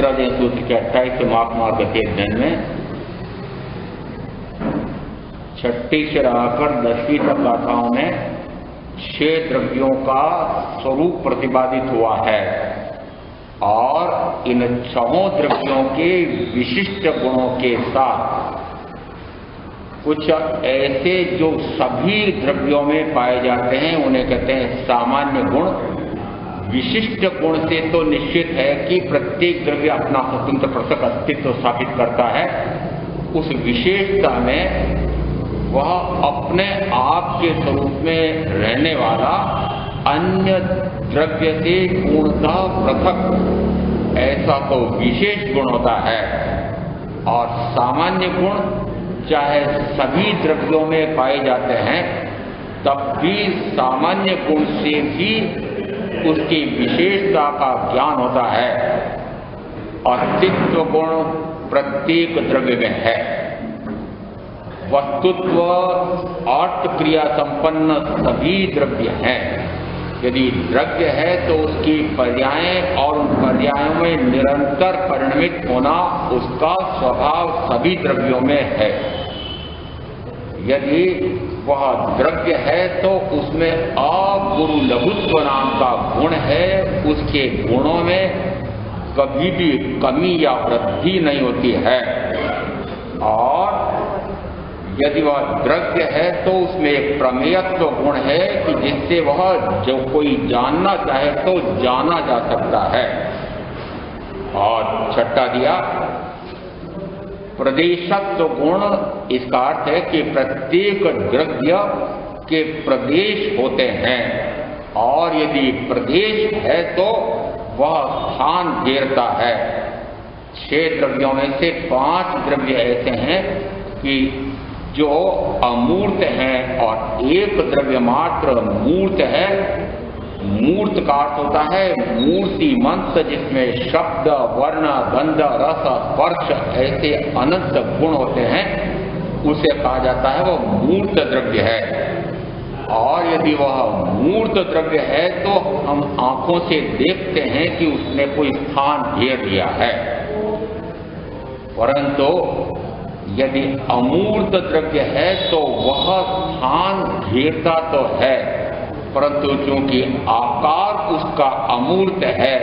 चित्रादय सूत्र के 28 मार्ग मार्ग अध्ययन में 6ठी से रहकर 10वीं तक गाथाओं में 6 द्रव्यों का स्वरूप प्रतिपादित हुआ है और इन 6 द्रव्यों के विशिष्ट गुणों के साथ कुछ ऐसे जो सभी द्रव्यों में पाए जाते हैं उन्हें कहते हैं सामान्य गुण। विशिष्ट गुण से तो निश्चित है कि प्रत्येक द्रव्य अपना स्वतंत्र पृथक अस्तित्व स्थापित करता है। उस विशेषता में वह अपने आप के स्वरूप में रहने वाला अन्य द्रव्य से पूर्णतः पृथक ऐसा तो विशेष गुण होता है। और सामान्य गुण चाहे सभी द्रव्यों में पाए जाते हैं तब भी सामान्य गुण से भी उसकी विशेषता का ज्ञान होता है। अस्तित्व गुण प्रत्येक द्रव्य में है। वस्तुत्व अर्थ क्रिया संपन्न सभी द्रव्य हैं। यदि द्रव्य है तो उसकी पर्याय और उन पर्यायों में निरंतर परिणमित होना उसका स्वभाव सभी द्रव्यों में है। यदि वह द्रव्य है तो उसमें अगुरु लघुत्व नाम का गुण है। उसके गुणों में कभी भी कमी या वृद्धि नहीं होती है। और यदि वह द्रव्य है तो उसमें एक प्रमेयत्व गुण है कि जिससे वह जो कोई जानना चाहे तो जाना जा सकता है। और छठा दिया प्रदेशत्व गुण। इसका अर्थ है कि प्रत्येक द्रव्य के प्रदेश होते हैं और यदि प्रदेश है तो वह स्थान घेरता है। 6 द्रव्यों में से 5 द्रव्य ऐसे हैं कि जो अमूर्त हैं और एक द्रव्य मात्र मूर्त है। मूर्त का अर्थ होता है मूर्तिमंत, जिसमें शब्द वर्ण गंध रस स्पर्श ऐसे अनंत गुण होते हैं, उसे कहा जाता है वह मूर्त द्रव्य है। और यदि वह मूर्त द्रव्य है तो हम आंखों से देखते हैं कि उसने कोई स्थान घेर लिया है। परंतु यदि अमूर्त द्रव्य है तो वह स्थान घेरता तो है, परंतु चूंकि आकार उसका अमूर्त है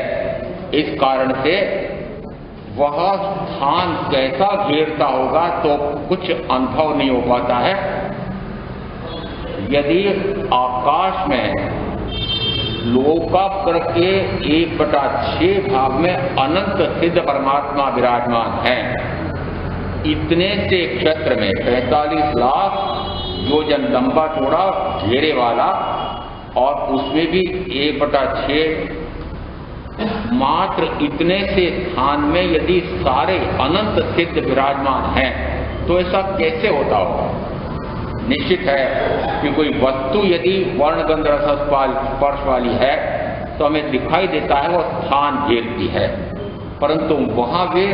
इस कारण से वह स्थान कैसा घेरता होगा तो कुछ अनुभव नहीं हो पाता है। यदि आकाश में लोकाग्र के 1/6 भाग में अनंत सिद्ध परमात्मा विराजमान है, इतने से क्षेत्र में 45 लाख योजन लंबा चौड़ा घेरे वाला और उसमें भी 1/6 मात्र इतने से स्थान में यदि सारे अनंत सिद्ध विराजमान हैं तो ऐसा कैसे होता होगा? निश्चित है कि कोई वस्तु यदि वर्ण गंध रस स्पर्श वाली है तो हमें दिखाई देता है वो स्थान घेरती है, परंतु वहां वे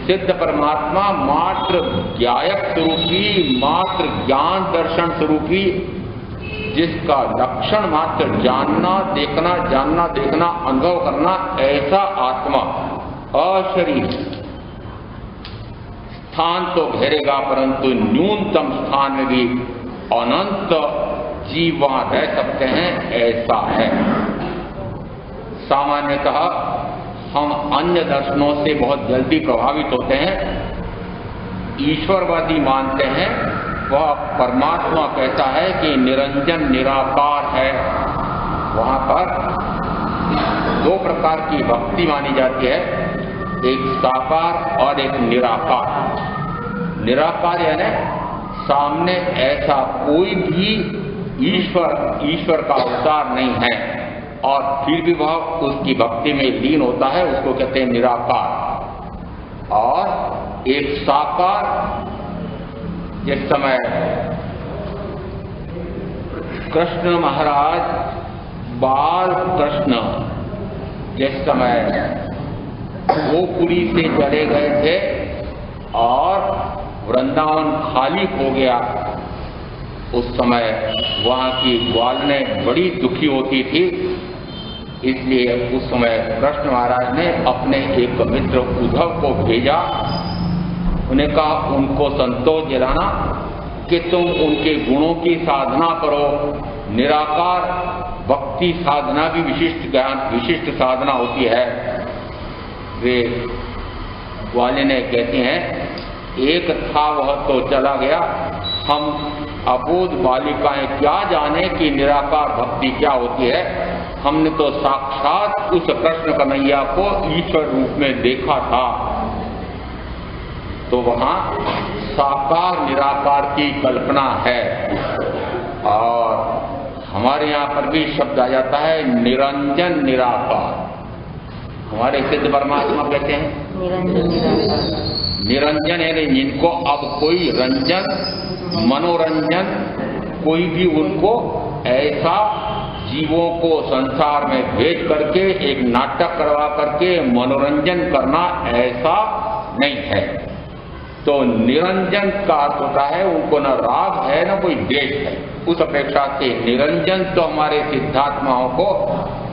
सिद्ध परमात्मा मात्र ज्ञायक स्वरूपी, मात्र ज्ञान दर्शन स्वरूपी, जिसका लक्षण मात्र जानना देखना, जानना देखना, अनुभव करना, ऐसा आत्मा अशरीर स्थान तो घेरेगा परंतु न्यूनतम स्थान में भी अनंत जीव वहां रह सकते हैं, ऐसा है। सामान्यतः हम अन्य दर्शनों से बहुत जल्दी प्रभावित होते हैं। ईश्वरवादी मानते हैं, वह परमात्मा कहता है कि निरंजन निराकार है। वहां पर 2 प्रकार की भक्ति मानी जाती है, एक साकार और एक निराकार। निराकार यानी सामने ऐसा कोई भी ईश्वर का अवतार नहीं है और फिर भी वह उसकी भक्ति में लीन होता है, उसको कहते हैं निराकार। और एक साकार, जिस समय कृष्ण महाराज बाल कृष्ण जिस समय गोपुरी से चले गए थे और वृंदावन खाली हो गया, उस समय वहां की ग्वालनें बड़ी दुखी होती थी। इसलिए उस समय कृष्ण महाराज ने अपने एक मित्र उद्धव को भेजा। उन्हें कहा उनको संतोष दिलाना कि तुम उनके गुणों की साधना करो। निराकार भक्ति साधना भी विशिष्ट ज्ञान विशिष्ट साधना होती है। वे वाले ने कहते हैं एक था वह तो चला गया, हम अबोध बालिकाएं क्या जाने कि निराकार भक्ति क्या होती है। हमने तो साक्षात उस कृष्ण कन्हैया को ईश्वर रूप में देखा था। तो वहां साकार निराकार की कल्पना है। और हमारे यहाँ पर भी शब्द आ जाता है निरंजन निराकार। हमारे सिद्ध परमात्मा कहते हैं निरंजन निराकार। निरंजन यानी जिनको अब कोई रंजन मनोरंजन कोई भी उनको ऐसा जीवों को संसार में भेज करके एक नाटक करवा करके मनोरंजन करना ऐसा नहीं है। तो निरंजन का अर्थ होता है उनको न राग है न कोई द्वेष है। उस अपेक्षा से निरंजन तो हमारे सिद्धात्माओं को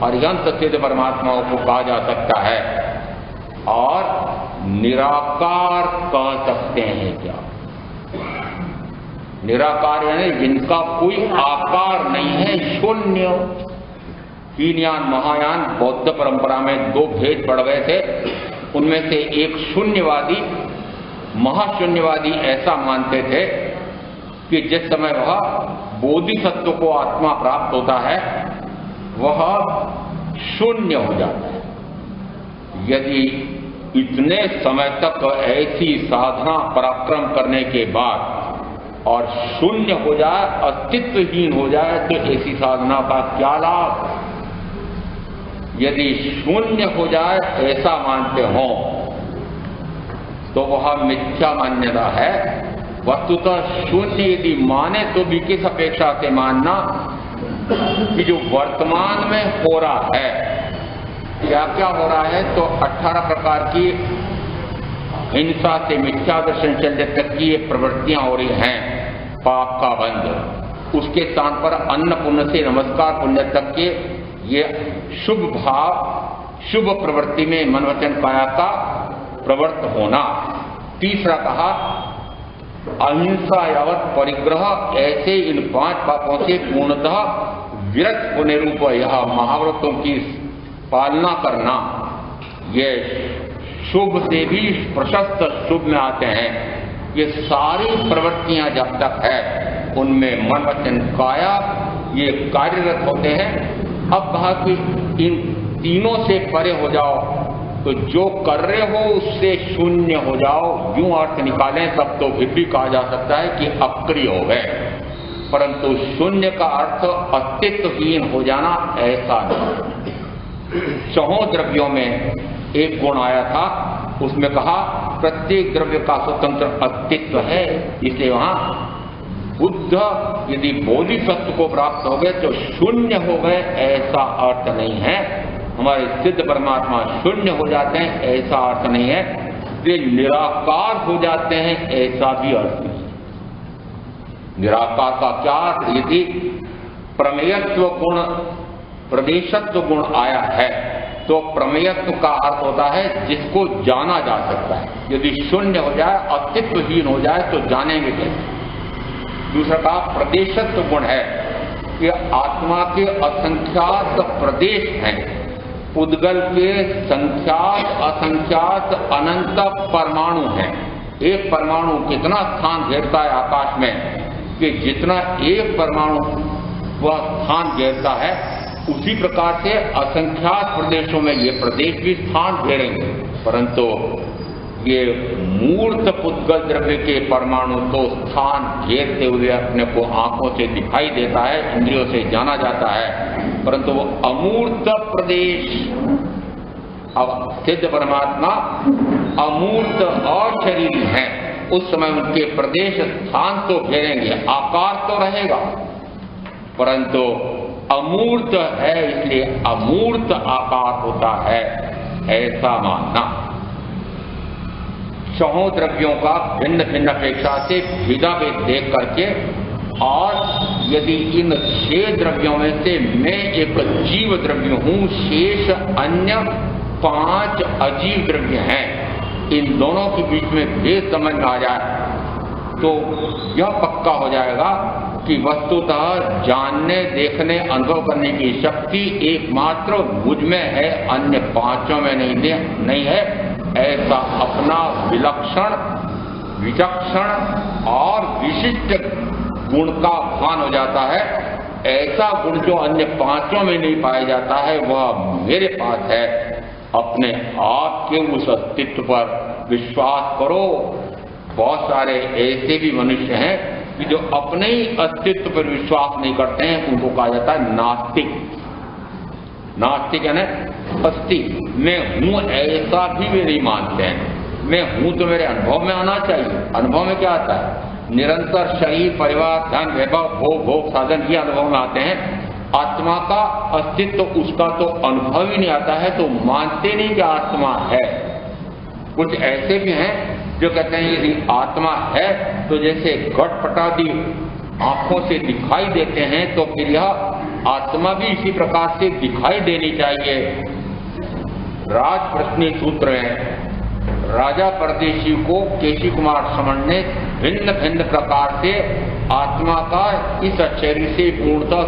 अरिहंत सिद्ध परमात्माओं को कहा जा सकता है। और निराकार कह सकते हैं क्या? निराकार यानी जिनका कोई आकार नहीं है, शून्य। हीनयान महायान बौद्ध परंपरा में दो भेद पड़ गए थे। उनमें से एक शून्यवादी महाशून्यवादी ऐसा मानते थे कि जिस समय वह बोधिसत्व को आत्मा प्राप्त होता है वह शून्य हो जाता है। यदि इतने समय तक ऐसी साधना पराक्रम करने के बाद और शून्य हो जाए, अस्तित्वहीन हो जाए, तो ऐसी साधना का क्या लाभ? यदि शून्य हो जाए ऐसा मानते हो तो वह मिथ्या मान्यता है। वस्तुतः शून्य यदि माने तो भी किस अपेक्षा से मानना कि जो वर्तमान में हो रहा है, क्या क्या हो रहा है, तो 18 प्रकार की हिंसा से मिथ्या दर्शन चलने तक की ये प्रवृत्तियां हो रही हैं। पाप का बंध, उसके स्थान पर अन्न पुण्य से नमस्कार पुण्य तक के ये शुभ भाव शुभ प्रवृत्ति में मन वचन काया का प्रवृत्त होना। तीसरा कहा अहिंसा यावत परिग्रह, ऐसे इन 5 पापों से पूर्णतः विरत होने रूप यह महाव्रतों की पालना करना। ये शुभ से भी प्रशस्त शुभ में आते हैं। ये सारी प्रवृत्तियां जब तक है उनमें मन वचन काया ये कार्यरत होते हैं। अब कहा कि इन तीनों से परे हो जाओ, तो जो कर रहे हो उससे शून्य हो जाओ। यूं अर्थ निकालें तब तो फिर भी कहा जा सकता है कि अक्रिय हो गए, परंतु शून्य का अर्थ अस्तित्वहीन हो जाना ऐसा नहीं। 4 द्रव्यों में एक गुण आया था, उसमें कहा प्रत्येक द्रव्य का स्वतंत्र अस्तित्व है। इसलिए वहां बुद्ध यदि बोधिसत्व को प्राप्त हो गए तो शून्य हो गए ऐसा अर्थ नहीं है। हमारे सिद्ध परमात्मा शून्य हो जाते हैं ऐसा अर्थ नहीं है। वे निराकार हो जाते हैं ऐसा भी अर्थ नहीं है। निराकार का क्या अर्थ? यदि प्रमेयत्व गुण प्रदेशत्व गुण आया है तो प्रमेयत्व का अर्थ होता है जिसको जाना जा सकता है। यदि शून्य हो जाए अस्तित्वहीन हो जाए तो जानेंगे कैसे? दूसरा का प्रदेशत्व गुण है कि आत्मा के असंख्यात प्रदेश हैं। उद्गल के संख्यात असंख्यात अनंत परमाणु हैं। एक परमाणु कितना स्थान घेरता है आकाश में कि जितना एक परमाणु वह स्थान घेरता है उसी प्रकार से असंख्यात प्रदेशों में ये प्रदेश भी स्थान घेरेंगे। परंतु ये मूर्त पुद्गल द्रव्य के परमाणु तो स्थान घेरते हुए अपने को आंखों से दिखाई देता है, इंद्रियों से जाना जाता है, परंतु वो अमूर्त प्रदेश। अब सिद्ध परमात्मा अमूर्त और शरीर हैं, उस समय उनके प्रदेश स्थान तो घेरेंगे, आकार तो रहेगा, परंतु अमूर्त है, इसलिए अमूर्त आकार होता है ऐसा मानना। 4 द्रव्यों का भिन्न भिन्न अपेक्षा से भेदा भेद देख करके और यदि इन 6 द्रव्यों में से मैं एक जीव द्रव्य हूं, शेष अन्य 5 अजीव द्रव्य हैं, इन दोनों के बीच में भेद समझ में आ जाए तो यह पक्का हो जाएगा कि वस्तुतः जानने, देखने, अनुभव करने की शक्ति एकमात्र मुझ में है, अन्य 5 में नहीं है। ऐसा अपना विलक्षण, विचक्षण और विशिष्ट गुण का भान हो जाता है। ऐसा गुण जो अन्य 5 में नहीं पाया जाता है वह मेरे पास है। अपने आप के उस अस्तित्व पर विश्वास करो। बहुत सारे ऐसे भी मनुष्य हैं कि जो अपने ही अस्तित्व पर विश्वास नहीं करते हैं, उनको कहा जाता है नास्तिक। नास्तिक यानी अस्थि, मैं हूं ऐसा भी वे नहीं मानते हैं। मैं हूं तो मेरे अनुभव में आना चाहिए। अनुभव में क्या आता है? निरंतर शरीर, परिवार, धन, वैभव, भोग साधन ये अनुभव में आते हैं। आत्मा का अस्तित्व उसका तो अनुभव ही नहीं आता है, तो मानते नहीं कि आत्मा है। कुछ ऐसे भी हैं जो कहते हैं यदि आत्मा है तो जैसे घटपटादी आंखों से दिखाई देते हैं तो फिर यह आत्मा भी इसी प्रकार से दिखाई देनी चाहिए। राजप्रश्नी सूत्र में राजा परदेशी को केशी कुमार श्रवण ने भिन्न भिन्न प्रकार से आत्मा का इस शरीर से पूर्णतः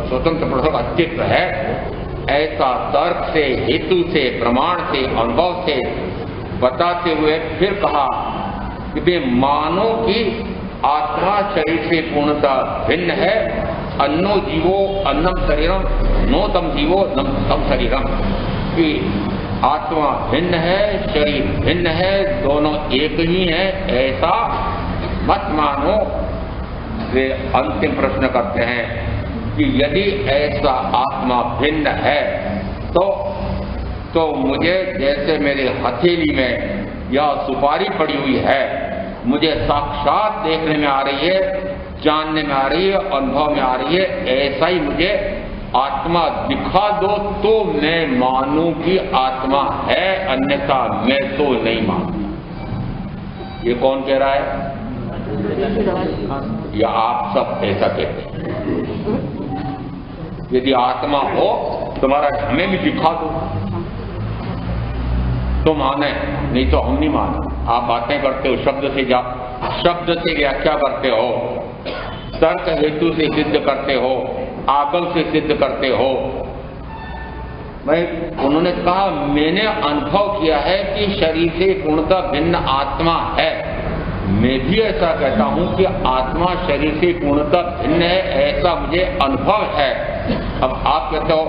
स्वतंत्र पृथक अस्तित्व है ऐसा तर्क से, हेतु से, प्रमाण से, अनुभव से बताते हुए फिर कहा कि वे मानो कि आत्मा शरीर से पूर्णतः भिन्न है। अन्नो जीवो अन्नम शरीरम, नो तम जीवो नम तम शरीरम, कि आत्मा भिन्न है, शरीर भिन्न है, दोनों एक ही हैं, ऐसा मत मानो। वे अंतिम प्रश्न करते हैं कि यदि ऐसा आत्मा भिन्न है तो मुझे जैसे मेरे हथेली में यह सुपारी पड़ी हुई है, मुझे साक्षात देखने में आ रही है, जानने में आ रही है, अनुभव में आ रही है, ऐसा ही मुझे आत्मा दिखा दो तो मैं मानूं कि आत्मा है, अन्यथा मैं तो नहीं मानूं। ये कौन कह रहा है? या आप सब ऐसा कहते हैं? यदि आत्मा हो तुम्हारा हमें भी दिखा दो तो माने, नहीं तो हम नहीं माने। आप बातें करते हो, शब्द से व्याख्या करते हो, तर्क हेतु से सिद्ध करते हो, आकल से सिद्ध करते हो। भाई उन्होंने कहा मैंने अनुभव किया है कि शरीर से पूर्णतः भिन्न आत्मा है। मैं भी ऐसा कहता हूं कि आत्मा शरीर से पूर्णतः भिन्न है, ऐसा मुझे अनुभव है। अब आप कहते हो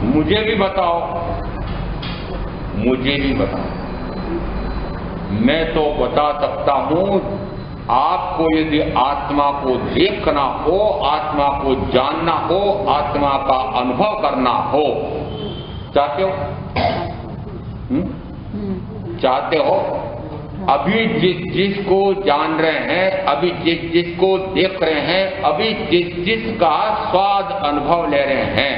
मुझे भी बताओ, मुझे भी बताओ। मैं तो बता सकता हूं, आपको यदि आत्मा को देखना हो, आत्मा को जानना हो, आत्मा का अनुभव करना हो, चाहते हो? चाहते हो? अभी जिसको जान रहे हैं, अभी जिसको देख रहे हैं, अभी जिसका स्वाद अनुभव ले रहे हैं,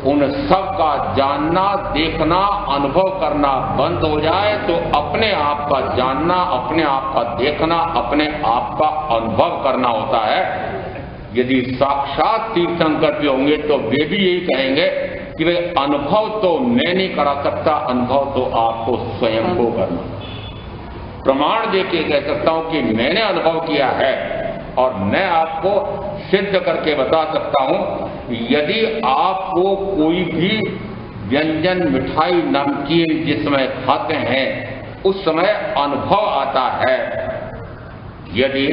उन सब का जानना, देखना, अनुभव करना बंद हो जाए तो अपने आप का जानना, अपने आप का देखना, अपने आप का अनुभव करना होता है। यदि साक्षात तीर्थंकर भी होंगे तो वे भी यही कहेंगे कि वे अनुभव तो मैं नहीं करा सकता, अनुभव तो आपको स्वयं को करना। प्रमाण देके कह सकता हूं कि मैंने अनुभव किया है और मैं आपको सिद्ध करके बता सकता हूं। यदि आपको कोई भी व्यंजन, मिठाई, नमकीन जिस समय खाते हैं उस समय अनुभव आता है। यदि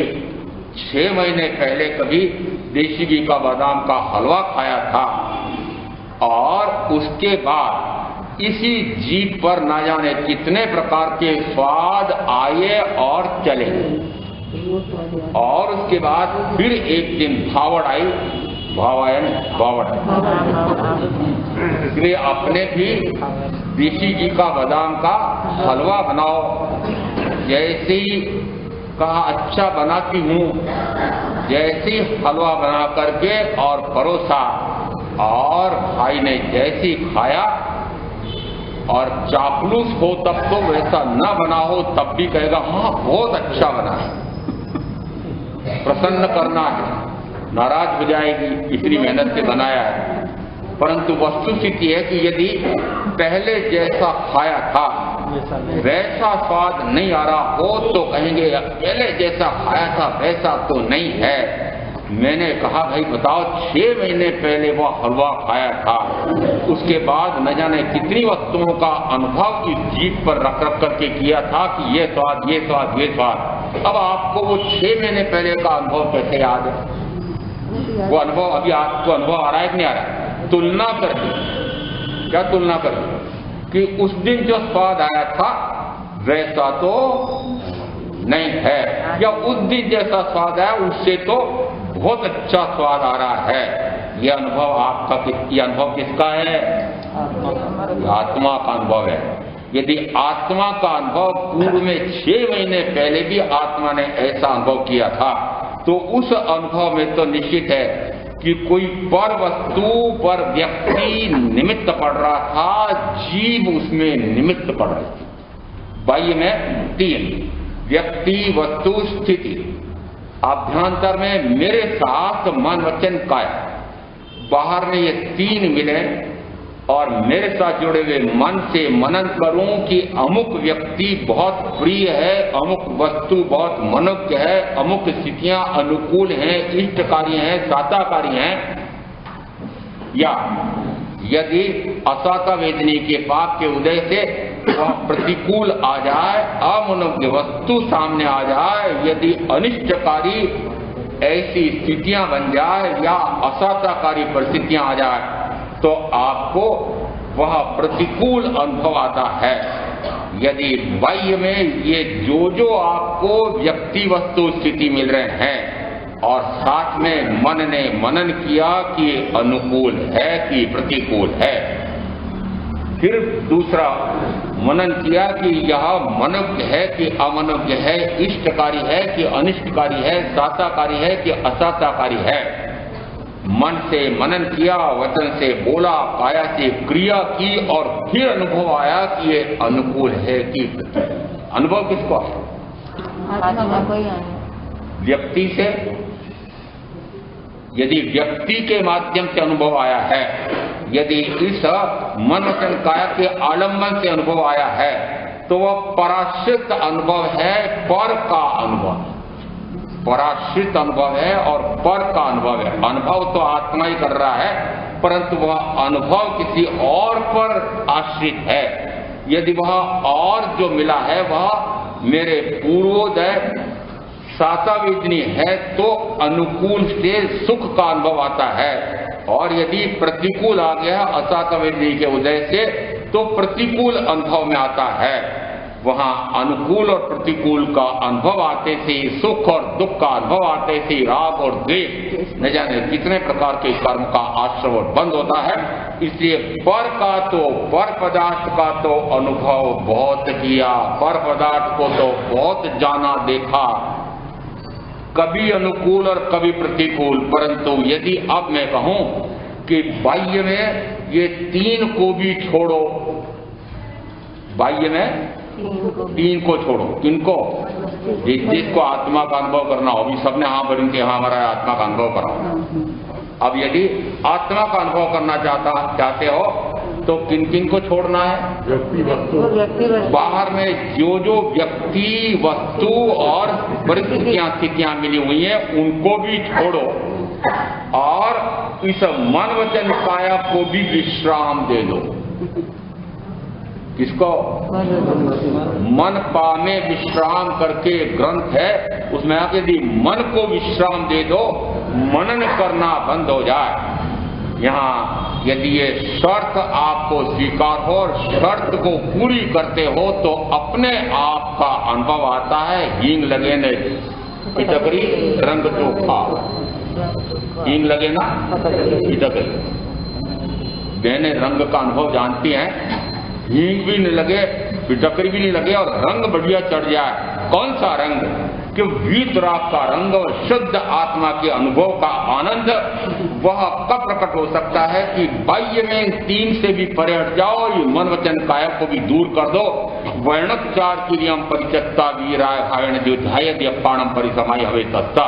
6 महीने पहले कभी देशी घी का बादाम का हलवा खाया था और उसके बाद इसी जीभ पर ना जाने कितने प्रकार के स्वाद आए और चले, और उसके बाद फिर एक दिन भावड़ आई, भावड़ वे अपने भी देशी घी का बादाम का हलवा बनाओ। जैसे ही कहा अच्छा बनाती हूँ, जैसे ही हलवा बना करके और परोसा, और भाई ने जैसी खाया, और चापलूस हो तब तो वैसा न बना हो तब भी कहेगा हाँ बहुत अच्छा बना है। प्रसन्न करना है, नाराज हो जाएगी, इतनी मेहनत से बनाया है। परंतु वस्तुस्थिति है कि यदि पहले जैसा खाया था वैसा स्वाद नहीं आ रहा हो तो कहेंगे पहले जैसा खाया था वैसा तो नहीं है। मैंने कहा भाई बताओ 6 महीने पहले वो हलवा खाया था, उसके बाद न जाने कितनी वस्तुओं का अनुभव इस जीभ पर रख रख करके किया था कि ये स्वाद ये स्वाद ये स्वाद। अब आपको वो 6 महीने पहले का अनुभव कैसे याद है? वो अनुभव अभी आपको अनुभव आ रहा है कि नहीं आ रहा है? तुलना करके, क्या तुलना करके कि उस दिन जो स्वाद आया था वैसा तो नहीं है, या उस दिन जैसा स्वाद आया उससे तो बहुत अच्छा स्वाद आ रहा है। यह अनुभव आपका, ये अनुभव किसका है? आत्मा का अनुभव है। यदि आत्मा का अनुभव पूर्व में 6 महीने पहले भी आत्मा ने ऐसा अनुभव किया था तो उस अनुभव में तो निश्चित है कि कोई पर वस्तु पर व्यक्ति निमित्त पड़ रहा था, जीव उसमें निमित्त पड़ रही थी। बाह्य में 3 व्यक्ति वस्तु स्थिति, आभ्यंतर में मेरे साथ मन वचन काया, बाहर में ये 3 मिले और मेरे साथ जुड़े हुए मन से मनन करूं कि अमुक व्यक्ति बहुत प्रिय है, अमुक वस्तु बहुत मनोज्ञ है, अमुक स्थितियां अनुकूल हैं, इष्टकारी हैं, साताकारी हैं। या यदि असाता वेदनी के पाप के उदय से वह प्रतिकूल आ जाए, अमनोज्ञ वस्तु सामने आ जाए, यदि अनिष्टकारी ऐसी स्थितियां बन जाए या असाताकारी परिस्थितियां आ जाए तो आपको वह प्रतिकूल अनुभव आता है। यदि बाह्य में ये जो आपको व्यक्ति वस्तु स्थिति मिल रहे हैं और साथ में मन ने मनन किया कि अनुकूल है कि प्रतिकूल है, फिर दूसरा मनन किया कि यह मनोज्ञ है कि अमनोज्ञ है, इष्टकारी है कि अनिष्टकारी है, साताकारी है कि असाताकारी है। मन से मनन किया, वचन से बोला, काया से क्रिया की और फिर अनुभव आया कि ये अनुकूल है कि अनुभव किसको आया? व्यक्ति से। यदि व्यक्ति के माध्यम से अनुभव आया है, यदि इस मन वचन काया के आलम्बन से अनुभव आया है तो वह पराश्रित अनुभव है, पर का अनुभव, पराश्रित अनुभव है और पर का अनुभव है। अनुभव तो आत्मा ही कर रहा है परंतु वह अनुभव किसी और पर आश्रित है। यदि वह और जो मिला है वह मेरे पूर्वोदय सातावेदनी है तो अनुकूल से सुख का अनुभव आता है, और यदि प्रतिकूल आ गया असातावेदनी के उदय से तो प्रतिकूल अनुभव में आता है। वहां अनुकूल और प्रतिकूल का अनुभव आते से, सुख और दुख का अनुभव आते से राग और द्वेष न जाने कितने प्रकार के कर्म का आश्रव बंद होता है। इसलिए पर का तो, पर पदार्थ का तो अनुभव बहुत किया, पर पदार्थ को तो बहुत जाना देखा, कभी अनुकूल और कभी प्रतिकूल। परंतु यदि अब मैं कहूं कि बाह्य में ये 3 को भी छोड़ो, बाह्य में 3 को छोड़ो, किनको? जिसको आत्मा का अनुभव करना हो, अभी सबने हाँ भरी के हाँ हमारा आत्मा का अनुभव कराओ। अब यदि आत्मा का अनुभव करना चाहते हो तो किन किन को छोड़ना है? व्यक्ति वस्तु। बाहर में जो व्यक्ति वस्तु और परिस्थितियां स्थितियां मिली हुई हैं उनको भी छोड़ो और इस मन वचन काया को भी विश्राम दे दो। किसको? मन पामे विश्राम करके ग्रंथ है, उसमें आके यदि मन को विश्राम दे दो, मनन करना बंद हो जाए। यहाँ यदि ये शर्त आपको स्वीकार हो और शर्त को पूरी करते हो तो अपने आप का अनुभव आता है। हींग लगे न पिटकरी रंग चोखा, हींग लगे ना पिटकरी। बहने रंग का अनुभव जानती हैं, हींग भी नहीं लगे, पिटकरी भी नहीं लगे और रंग बढ़िया चढ़ जाए। कौन सा रंग? कि वीतराग का रंग और शुद्ध आत्मा के अनुभव का आनंद। वह कब प्रकट हो सकता है कि बाह्य में 3 से भी परे हट जाओ, ये मन वचन काया को भी दूर कर दो। वर्णोच्चार की नियम परिचत्ता वीराय भावण जो ध्याय अपाणम परिसमाय हवे तत्ता,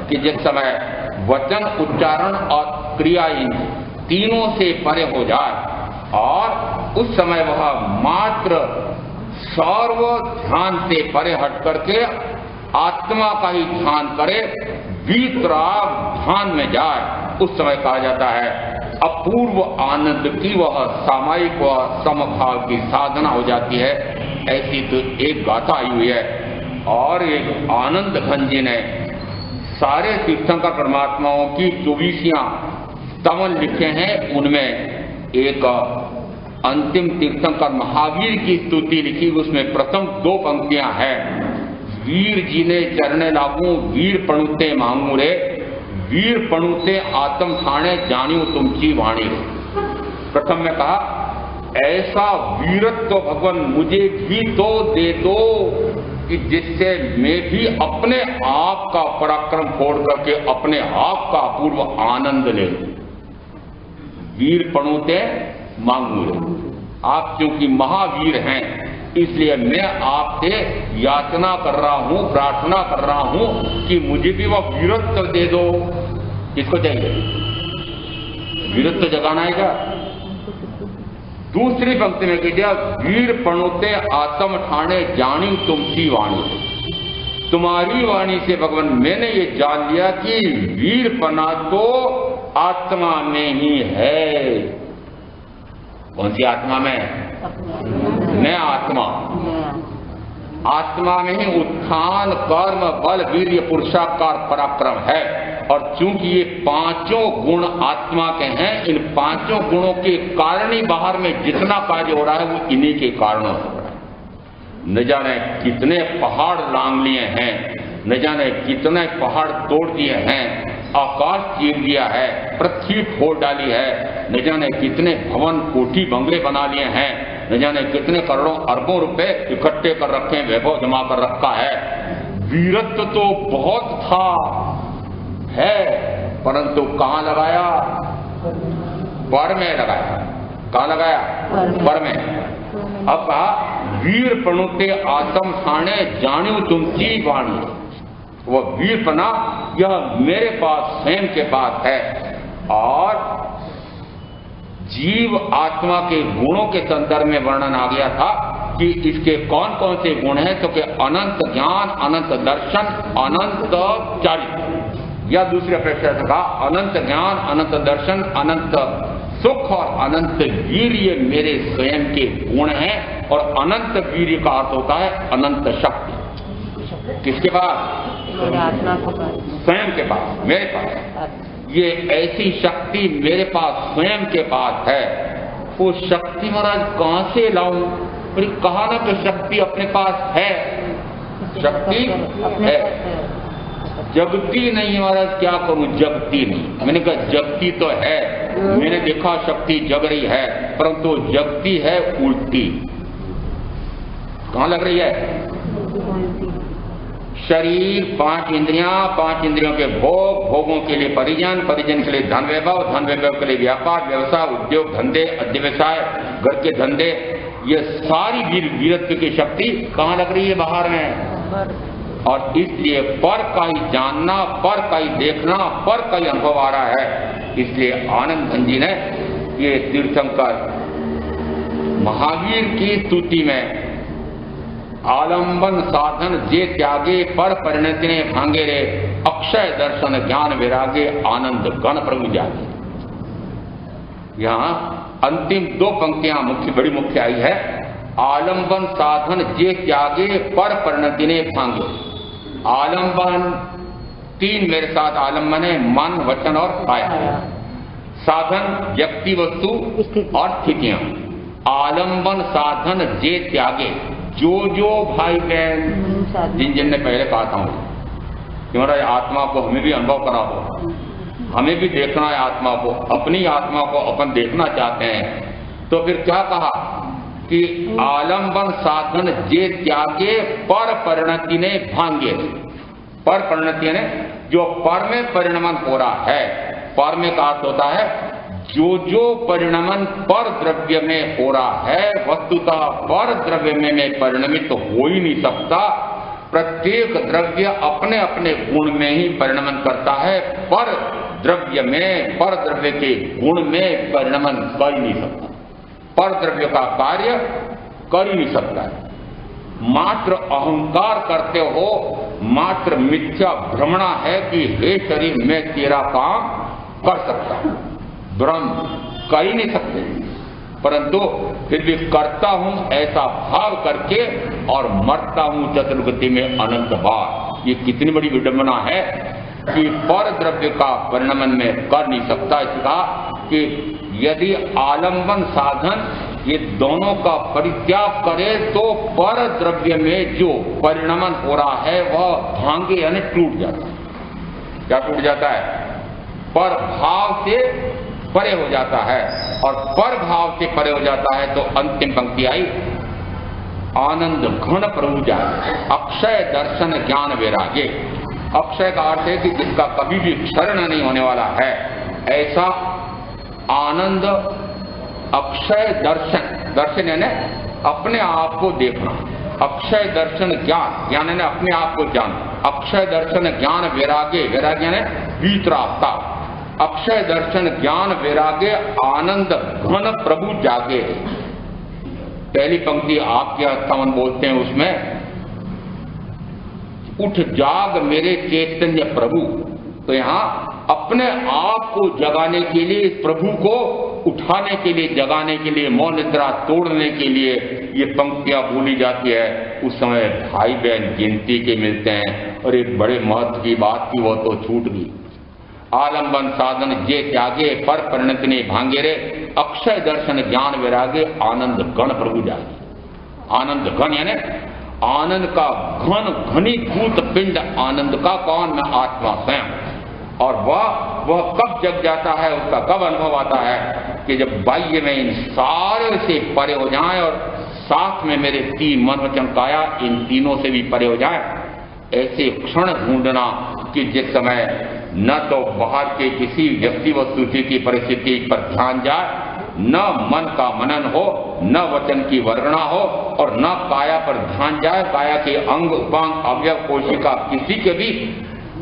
कि जिस समय वचन, उच्चारण और क्रिया इन तीनों से परे हो जाए और उस समय वह मात्र सर्व ध्यान से परे हट करके आत्मा का ही ध्यान करे, वीतराग ध्यान में जाए, उस समय कहा जाता है अपूर्व आनंद की वह सामायिक व समभाव की साधना हो जाती है। ऐसी तो एक गाथा आई हुई है। और एक आनंद घन जी ने सारे तीर्थंकर परमात्माओं की 24 स्तवन लिखे हैं। उनमें एक अंतिम तीर्थंकर महावीर की स्तुति लिखी, उसमें प्रथम 2 पंक्तियां हैं। वीर जी ने चरणे लागू, वीर पणुते मांगू रे, वीर पणुते आत्म ठाणे, जानियो तुमची वाणी रे। प्रथम में कहा ऐसा वीरत्व भगवान मुझे भी तो दे दो कि जिससे मैं भी अपने आप का पराक्रम फोड़ करके अपने आप का अपूर्व आनंद ले लूं। वीर पणुते मांगू रे। आप क्योंकि महावीर हैं, इसलिए मैं आपसे याचना कर रहा हूं, प्रार्थना कर रहा हूं कि मुझे भी वह वीरत्व दे दो। किसको चाहिए? वीरत्व जगाना है क्या? दूसरी पंक्ति में कीजिए वीर पणुते आत्म ठाणे, जानी तुमची वाणी। तुम्हारी वाणी से भगवान मैंने ये जान लिया कि वीरपना तो आत्मा में ही है। कौन सी आत्मा में? मैं आत्मा। आत्मा में ही उत्थान, कर्म, बल, वीर्य, पुरुषाकार, पराक्रम है। और चूंकि ये 5 गुण आत्मा के हैं, इन 5 गुणों के कारण ही बाहर में जितना कार्य हो रहा है वो इन्हीं के कारणों से हो रहा है। न जाने कितने पहाड़ लांग लिए हैं, न जाने कितने पहाड़ तोड़ दिए हैं, आकाश चीर दिया है, पृथ्वी फोड़ डाली है, न जाने कितने भवन, कोठी, बंगले बना लिए हैं, न जाने कितने करोड़ों अरबों रुपए इकट्ठे कर रखे हैं, वैभव जमा कर रखा है। वीरत्व तो बहुत था है, परंतु कहां लगाया? पर में लगाया। कहां लगाया? पर में। अब कहा वीर पणुते आत्म ठाणे, जानियो तुमची वाणी। वह वीरपना यह मेरे पास स्वयं के पास है। और जीव आत्मा के गुणों के संदर्भ में वर्णन आ गया था कि इसके कौन कौन से गुण हैं, तो कि अनंत ज्ञान, अनंत दर्शन, अनंत चारित्र, या दूसरे अपेक्षा कहा अनंत ज्ञान, अनंत दर्शन, अनंत सुख और अनंत वीर्य मेरे स्वयं के गुण हैं। और अनंत वीर्य का अर्थ होता है अनंत शक्ति। किसके पास? स्वयं के पास, मेरे पास। ये ऐसी शक्ति मेरे पास स्वयं के पास है। वो शक्ति महाराज कहां से लाऊं? कहा ना कि शक्ति अपने पास है। शक्ति है, जगती नहीं महाराज, क्या करूं? जगती नहीं। मैंने कहा जगती तो है, मैंने देखा शक्ति जग रही है, परंतु जगती है उल्टी। कहां लग रही है? शरीर, 5 इंद्रियां, 5 इंद्रियों के भोग, भोगों के लिए परिजन, परिजन के लिए धन वैभव, धन वैभव के लिए व्यापार, व्यवसाय, उद्योग, धंधे, अध्यवसाय, घर के धंधे, ये सारी वीरत्व की शक्ति कहां लग रही है? बाहर में। और इसलिए पर का ही जानना, पर का ही देखना, पर का ही अनुभव आ रहा है। इसलिए आनंद घन जी ने ये तीर्थंकर महावीर की स्तुति में आलंबन साधन जे त्यागे, पर परिणति ने भांगे रे, अक्षय दर्शन ज्ञान विरागे, आनंद गण प्रभु जागे। यहाँ अंतिम 2 पंक्तियां बड़ी मुख्य आई है। आलंबन साधन जे त्यागे, पर परिणति ने भांगे। आलंबन 3 मेरे साथ आलंबन है, मन, वचन और काया। साधन व्यक्ति, वस्तु और स्थितियां। आलंबन साधन जे त्यागे, जो भाई बहन जिन ने पहले कहा था कि महाराज आत्मा को हमें भी अनुभव करा हो, हमें भी देखना है आत्मा को, अपनी आत्मा को अपन देखना चाहते हैं, तो फिर क्या कहा कि आलंबन साधन जे त्यागे, पर परिणति ने भांगे। पर परिणति ने जो पर में परिणमन हो रहा है, पर में का अर्थ होता है जो परिणमन पर द्रव्य में हो रहा है, वस्तुतः पर द्रव्य में परिणमित तो हो ही नहीं सकता। प्रत्येक द्रव्य अपने अपने गुण में ही परिणमन करता है, पर द्रव्य के गुण में परिणमन कर ही नहीं सकता, पर द्रव्य का कार्य कर ही नहीं सकता है। मात्र अहंकार करते हो, मात्र मिथ्या भ्रमणा है कि हे शरीर मैं तेरा काम कर सकता हूं, ब्रह्म कर ही नहीं सकते, परंतु फिर भी करता हूं ऐसा भाव करके और मरता हूं चतुर्गति में अनंत बार। ये कितनी बड़ी विडंबना है कि पर द्रव्य का परिणमन में कर नहीं सकता। इसका कि यदि आलंबन साधन ये दोनों का परित्याग करे तो पर द्रव्य में जो परिणमन हो रहा है वह भांगे यानी टूट जाता है। क्या टूट जाता है? पर भाव से परे हो जाता है, और पर भाव से परे हो जाता है तो अंतिम पंक्ति आई, आनंद घन प्रभु जाए अक्षय दर्शन ज्ञान वैराग्य। अक्षय का अर्थ है कि जिसका कभी भी क्षरण नहीं होने वाला है, ऐसा आनंद अक्षय दर्शन यानी अपने आप को देखना, अक्षय दर्शन ज्ञान यानी अपने आप को जान, अक्षय दर्शन ज्ञान वैराग्य यानी वीतरागता, अक्षय दर्शन ज्ञान वैराग्य आनंद घन प्रभु जागे। पहली पंक्ति आपके अस्थावन बोलते हैं, उसमें उठ जाग मेरे चैतन्य प्रभु। तो यहाँ अपने आप को जगाने के लिए, प्रभु को उठाने के लिए, जगाने के लिए, मौन निद्रा तोड़ने के लिए ये पंक्तियां बोली जाती है। उस समय भाई बहन गिनती के मिलते हैं, और एक बड़े महत्व की बात थी वो तो छूट गई। आलंबन साधन जे त्यागे पर परिणत ने भांगे रे, अक्षय दर्शन ज्ञान वैरागे आनंद गण प्रभु जागे। आनंद घन यानी आनंद का घनीभूत पिंड, आनंद का कौन? मैं आत्मा स्वयं। और वह कब जग जाता है, उसका कब अनुभव आता है? कि जब बाह्य में इन सारे से परे हो जाए और साथ में मेरे तीन मन वचन काया इन तीनों से भी परे हो जाए। ऐसे क्षण ढूंढना कि जिस समय न तो बाहर के किसी व्यक्ति वस्तु की परिस्थिति पर ध्यान जाए, न मन का मनन हो, न वचन की वर्णना हो, और न काया पर ध्यान जाए। काया के अंग उपांग अवयव कोशिका किसी के भी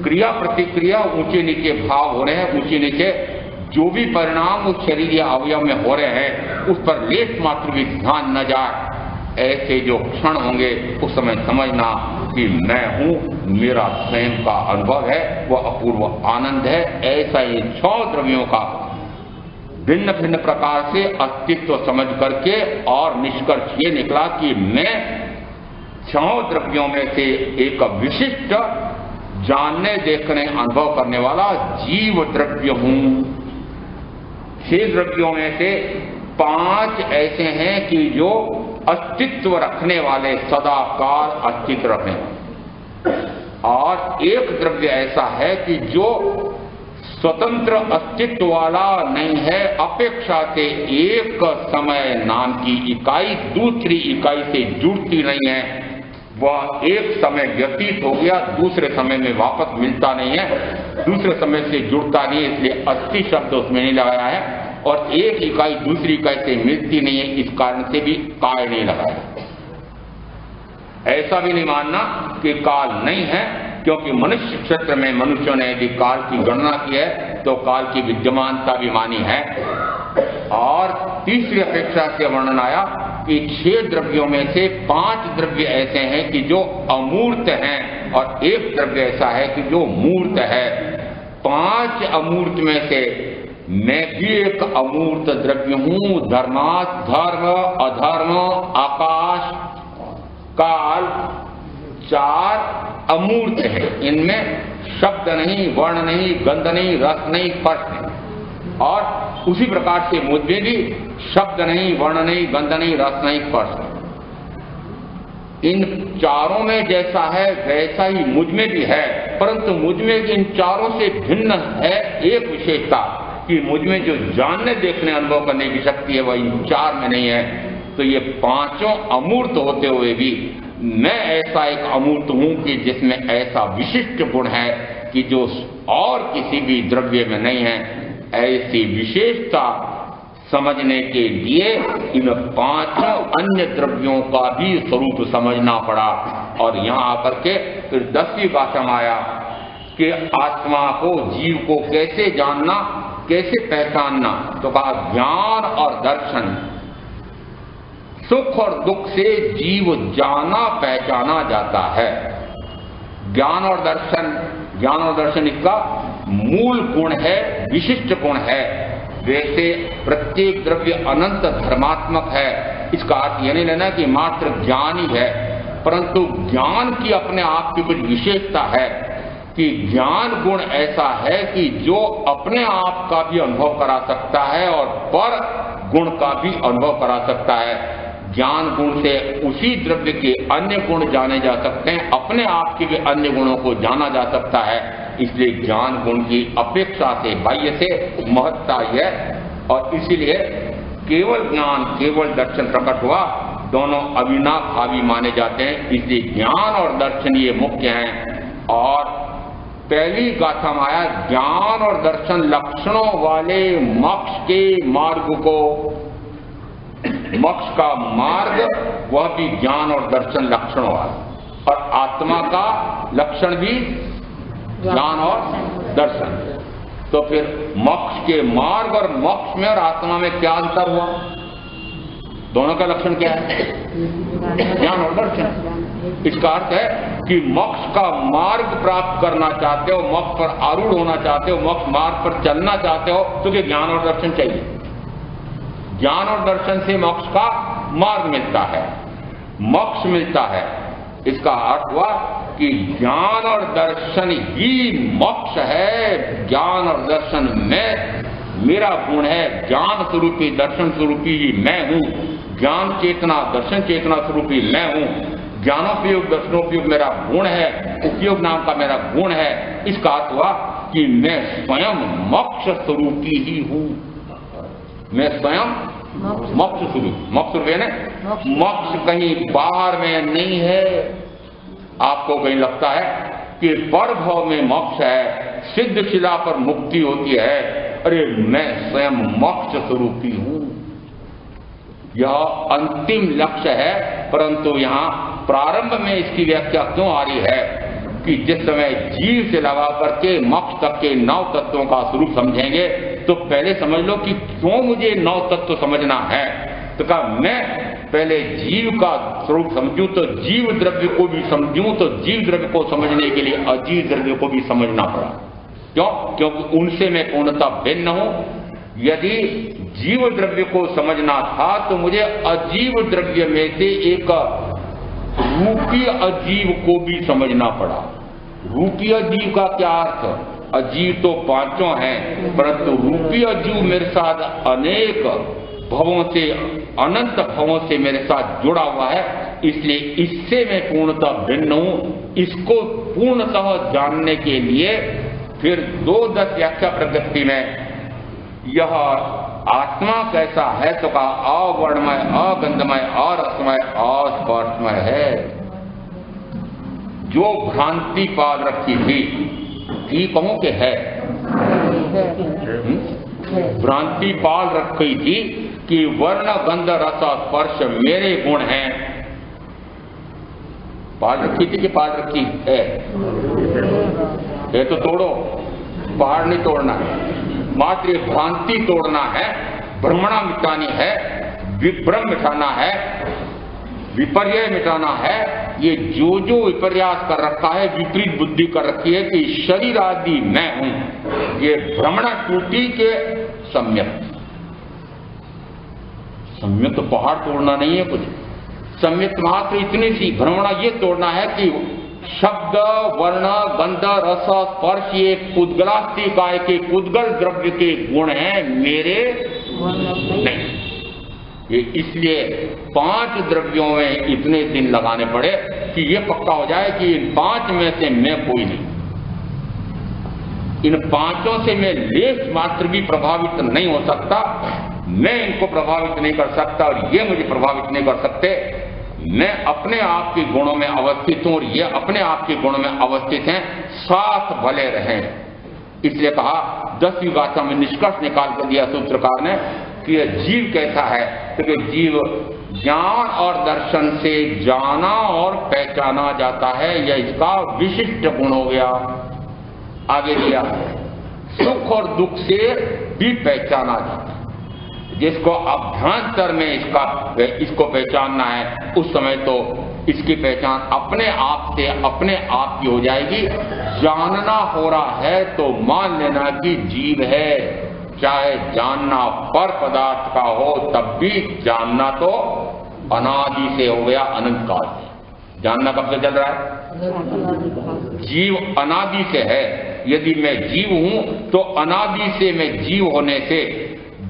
क्रिया प्रतिक्रिया ऊंचे नीचे भाव हो रहे हैं, ऊंचे नीचे जो भी परिणाम उस शरीर या अवयव में हो रहे हैं उस पर लेस मात्र भी ध्यान न जाए। ऐसे जो क्षण होंगे उस समय समझना कि मैं हूं, मेरा स्वयं का अनुभव है, वह अपूर्व आनंद है। ऐसा ही 6 द्रव्यों का भिन्न भिन्न प्रकार से अस्तित्व समझ करके और निष्कर्ष ये निकला कि मैं 6 द्रव्यों में से एक विशिष्ट जानने देखने अनुभव करने वाला जीव द्रव्य हूं। 6 द्रव्यों में से 5 ऐसे हैं कि जो अस्तित्व रखने वाले, सदा काल अस्तित्व रखने वाले, और एक द्रव्य ऐसा है कि जो स्वतंत्र अस्तित्व वाला नहीं है, अपेक्षा से एक समय नाम की इकाई दूसरी इकाई से जुड़ती नहीं है। वह एक समय व्यतीत हो गया, दूसरे समय में वापस मिलता नहीं है, दूसरे समय से जुड़ता नहीं है, इसलिए अस्थि शब्द उसमें नहीं लगाया है। और एक इकाई दूसरी इकाई से मिलती नहीं है, इस कारण से भी काय नहीं लगाया। ऐसा भी नहीं मानना कि काल नहीं है, क्योंकि मनुष्य क्षेत्र में मनुष्यों ने यदि काल की गणना की है तो काल की विद्यमानता भी मानी है। और तीसरी अपेक्षा से वर्णन आया कि 6 द्रव्यों में से 5 द्रव्य ऐसे हैं कि जो अमूर्त हैं, और एक द्रव्य ऐसा है कि जो मूर्त है। 5 अमूर्त में से मैं भी एक अमूर्त द्रव्य हूं। धर्मात् धर्म, अधर्म, आकाश, काल 4 अमूर्त है। इनमें शब्द नहीं, वर्ण नहीं, गंध नहीं, रस नहीं, स्पर्श नहीं। और उसी प्रकार से मुझ में भी शब्द नहीं, वर्ण नहीं, गंध नहीं, रस नहीं, स्पर्श नहीं। इन चारों में जैसा है वैसा ही मुझ में भी है, परंतु मुझ में इन चारों से भिन्न है एक विशेषता कि मुझ में जो जानने देखने अनुभव करने की शक्ति है वह इन 4 में नहीं है। तो ये 5 अमूर्त होते हुए भी मैं ऐसा एक अमूर्त हूं कि जिसमें ऐसा विशिष्ट गुण है कि जो और किसी भी द्रव्य में नहीं है। ऐसी विशेषता समझने के लिए इन पांचों अन्य द्रव्यों का भी स्वरूप समझना पड़ा। और यहाँ आकर के फिर 10वीं गाथा में आया कि आत्मा को, जीव को कैसे जानना, कैसे पहचानना। तो कहा ज्ञान और दर्शन, सुख और दुख से जीव जाना पहचाना जाता है। ज्ञान और दर्शन इसका मूल गुण है, विशिष्ट गुण है। वैसे प्रत्येक द्रव्य अनंत धर्मात्मक है, इसका अर्थ यह नहीं लेना कि मात्र ज्ञान ही है, परंतु ज्ञान की अपने आप की कुछ विशेषता है कि ज्ञान गुण ऐसा है कि जो अपने आप का भी अनुभव करा सकता है और पर गुण का भी अनुभव करा सकता है। ज्ञान गुण से उसी द्रव्य के अन्य गुण जाने जा सकते हैं, अपने आप के भी अन्य गुणों को जाना जा सकता है। इसलिए ज्ञान गुण की अपेक्षा से, बाह्य से महत्ता है, और इसीलिए केवल ज्ञान, केवल दर्शन प्रकट हुआ, दोनों अविनाभावी माने जाते हैं। इसलिए ज्ञान और दर्शन ये मुख्य हैं। और पहली गाथा में आया ज्ञान और दर्शन लक्षणों वाले मोक्ष के मार्ग को, मोक्ष का मार्ग वह भी ज्ञान और दर्शन लक्षणों वाला, और आत्मा का लक्षण भी ज्ञान और दर्शन। तो फिर मोक्ष के मार्ग और मोक्ष में और आत्मा में क्या अंतर हुआ? दोनों का लक्षण क्या है? ज्ञान और दर्शन। इसका अर्थ है कि मोक्ष का मार्ग प्राप्त करना चाहते हो, मोक्ष पर आरूढ़ होना चाहते हो, मोक्ष मार्ग पर चलना चाहते हो, तो कि ज्ञान और दर्शन चाहिए। ज्ञान और दर्शन से मोक्ष का मार्ग मिलता है, मोक्ष मिलता है। इसका अर्थ हुआ कि ज्ञान और दर्शन ही मोक्ष है। ज्ञान और दर्शन में मेरा गुण है, ज्ञान स्वरूपी दर्शन स्वरूपी ही मैं हूं। ज्ञान चेतना दर्शन चेतना स्वरूपी मैं हूं। ज्ञानोपयोग दर्शनोपयोग मेरा गुण है, उपयोग नाम का मेरा गुण है। इसका अर्थ हुआ कि मैं स्वयं मोक्ष स्वरूपी ही हूं। मैं स्वयं मोक्ष स्वरूप, मोक्ष स्वरूप मोक्ष कहीं बाहर में नहीं है। आपको कहीं लगता है कि पर भाव में मोक्ष है, सिद्ध शिला पर मुक्ति होती है। अरे मैं स्वयं मोक्ष स्वरूपी हूं। यह अंतिम लक्ष्य है, परंतु यहाँ प्रारंभ में इसकी व्याख्या क्यों आ रही है कि जिस समय जीव से लगा करके मोक्ष तक के 9 तत्वों का स्वरूप समझेंगे, तो पहले समझ लो कि क्यों मुझे 9 तत्व समझना है। तो कहा मैं पहले जीव का स्वरूप समझूं तो जीव द्रव्य को भी समझूं, तो जीव द्रव्य को समझने के लिए अजीव द्रव्य को भी समझना पड़ा। क्यों? क्योंकि उनसे मैं पूर्णतः भिन्न हूं। यदि जीव द्रव्य को समझना था तो मुझे अजीव द्रव्य में से एक रूपी अजीव को भी समझना पड़ा। रूपी अजीव का क्या अर्थ? अजीव तो 5 हैं, परंतु रूपी अजीव मेरे साथ अनेक भवों से, अनंत भवों से मेरे साथ जुड़ा हुआ है। इसलिए इससे मैं पूर्णतः भिन्न हूं। इसको पूर्णतः जानने के लिए फिर 2-10 व्याख्या प्रकृति में यह आत्मा कैसा है तो कहा अवर्णमय, अगंधमय, अरसमय, अस्पर्शमय है। जो भ्रांति पाल रखी थी कहूं कि है, भ्रांति पाल रखी थी कि वर्ण गंध रस स्पर्श मेरे गुण हैं। पाल रखी थी कि पाल रखी है? ये तो तोड़ो, पहाड़ नहीं तोड़ना है, मात्र ये भ्रांति तोड़ना है, भ्रमणा मिटानी है, विभ्रम मिटाना है, विपर्य मिटाना है। ये जो जो विपर्यास कर रखा है, विपरीत बुद्धि कर रखी है कि शरीर आदि मैं हूं, ये भ्रमणा टूटी के सम्यक। सम्यक तो पहाड़ तोड़ना नहीं है कुछ, सम्यक मात्र इतनी सी भ्रमणा ये तोड़ना है कि शब्द वर्ण गंध रस स्पर्श ये पुद्गलास्ति काय के पुद्गल द्रव्य के गुण हैं, मेरे नहीं। ये इसलिए 5 द्रव्यों में इतने दिन लगाने पड़े कि ये पक्का हो जाए कि इन 5 में से मैं कोई नहीं। इन 5 से मैं लेश मात्र भी प्रभावित नहीं हो सकता, मैं इनको प्रभावित नहीं कर सकता और ये मुझे प्रभावित नहीं कर सकते। मैं अपने आप के गुणों में अवस्थित हूं और ये अपने आप के गुणों में अवस्थित हैं, साथ भले रहें। इसलिए कहा 10वीं गाथा में निष्कर्ष निकाल कर दिया सूत्रकार ने कि यह जीव कैसा है, तो जीव ज्ञान और दर्शन से जाना और पहचाना जाता है, यह इसका विशिष्ट गुण हो गया। आगे दिया, सुख और दुख से भी पहचाना जाता है। जिसको अभ्यंतर में इसको पहचानना है, उस समय तो इसकी पहचान अपने आप से अपने आप की हो जाएगी। जानना हो रहा है तो मान लेना कि जीव है, चाहे जानना पर पदार्थ का हो, तब भी जानना तो अनादि से हो गया, अनंत काल से। जानना कब से चल रहा है? जीव अनादि से है। यदि मैं जीव हूं तो अनादि से, मैं जीव होने से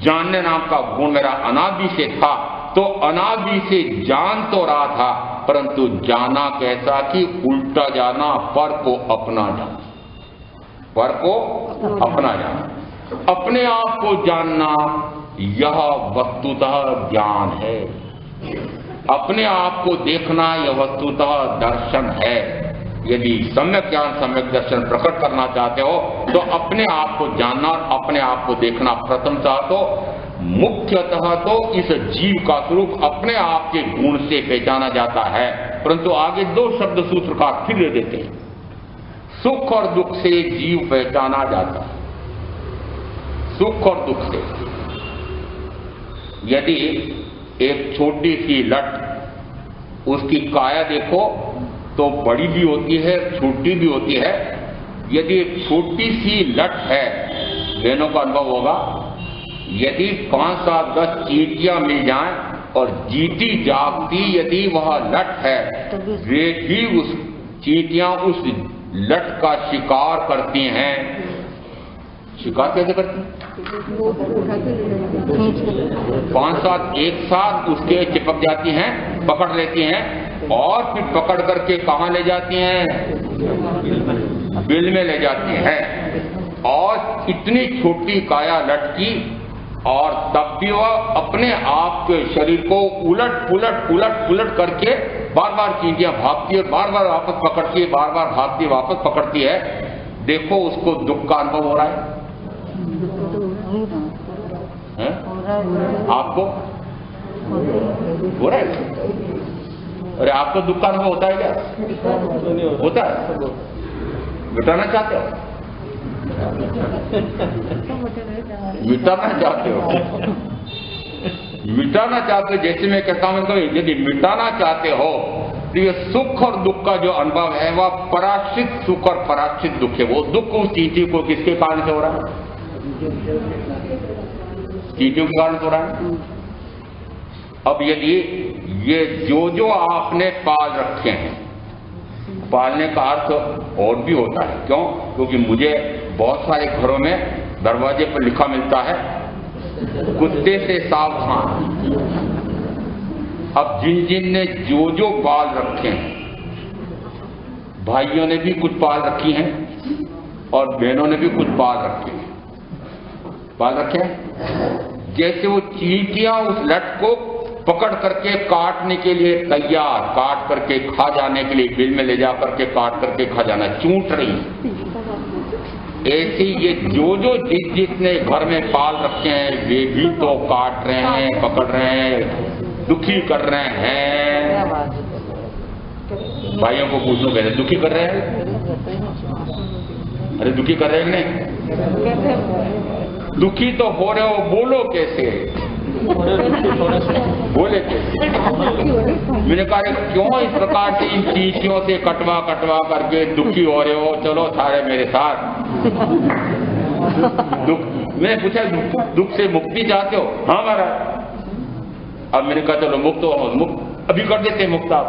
जानने नाम का गुण मेरा अनादि से था, तो अनादि से जान तो रहा था, परंतु जाना कैसा कि उल्टा जाना, पर को अपना जाना, पर को अपना जाना, अपने आप को जानना, यह वस्तुतः ज्ञान है। अपने आप को देखना, यह वस्तुतः दर्शन है। यदि सम्यक ज्ञान सम्यक दर्शन प्रकट करना चाहते हो तो अपने आप को जानना और अपने आप को देखना। प्रथमतः तो मुख्यतः तो इस जीव का स्वरूप अपने आप के गुण से पहचाना जाता है, परंतु आगे दो शब्द सूत्र का फिर दे देते हैं। सुख और दुख से जीव पहचाना जाता है। सुख और दुख से, यदि एक छोटी सी लट, उसकी काया देखो तो बड़ी भी होती है, छोटी भी होती है। यदि एक छोटी सी लट है, बहनों का अनुभव होगा, यदि 5, 7, 10 चींटियां मिल जाएं और जीती जागती यदि वह लट है, वे भी उस चींटियां उस लट का शिकार करती हैं। शिकार कैसे करती हैं? 5, 7 एक साथ उसके चिपक जाती हैं, पकड़ लेती हैं और फिर पकड़ करके कहां ले जाती हैं? बिल में ले जाती हैं। और इतनी छोटी काया लटकी, और तब भी वह अपने आप के शरीर को उलट करके बार बार चींटियां भागती है, बार बार वापस पकड़ती है, बार बार भागती वापस पकड़ती है। देखो उसको दुख का अनुभव हो रहा है, आपको हो रहा है? अरे आपको दुख का अनुभव होता है क्या? होता है? मिटाना चाहते हो? मिटाना चाहते हो? मिटाना चाहते हो? जैसे मैं कहता हूं, यदि मिटाना चाहते हो तो ये सुख और दुख का जो अनुभव है वह पराश्रित सुख और पराश्रित दुख है। वो दुख उस चींटी को किसके कारण से हो रहा है? चींटियों के कारण हो रहा है। अब यदि ये जो आपने पाल रखे हैं, पालने का अर्थ और भी होता है। क्यों? क्योंकि मुझे बहुत सारे घरों में दरवाजे पर लिखा मिलता है, कुत्ते से सावधान। अब जिन ने जो पाल रखे हैं, भाइयों ने भी कुछ पाल रखी हैं और बहनों ने भी कुछ पाल रखे हैं। पाल रखे हैं, जैसे वो चींटियां उस लट को पकड़ करके काटने के लिए तैयार, काट करके खा जाने के लिए, बिल में ले जा करके काट करके खा जाना, चूंट रही। ऐसी ये जो जिसने घर में पाल रखे हैं, वे भी तो काट रहे हैं, पकड़ रहे हैं, दुखी कर रहे हैं। भाइयों को पूछो, कैसे दुखी कर रहे हैं? अरे दुखी कर रहे हैं नहीं? दुखी तो हो रहे हो, बोलो कैसे? बोले कैसे? मैंने कहा क्यों इस प्रकार से इन चींटियों से कटवा करके दुखी हो रहे हो? चलो सारे मेरे साथ। दुख, मैंने पूछा दुख से मुक्ति चाहते हो? हाँ महाराज। अब मैंने कहा चलो मुक्त हो, मुक्त अभी कर देते मुक्त आप।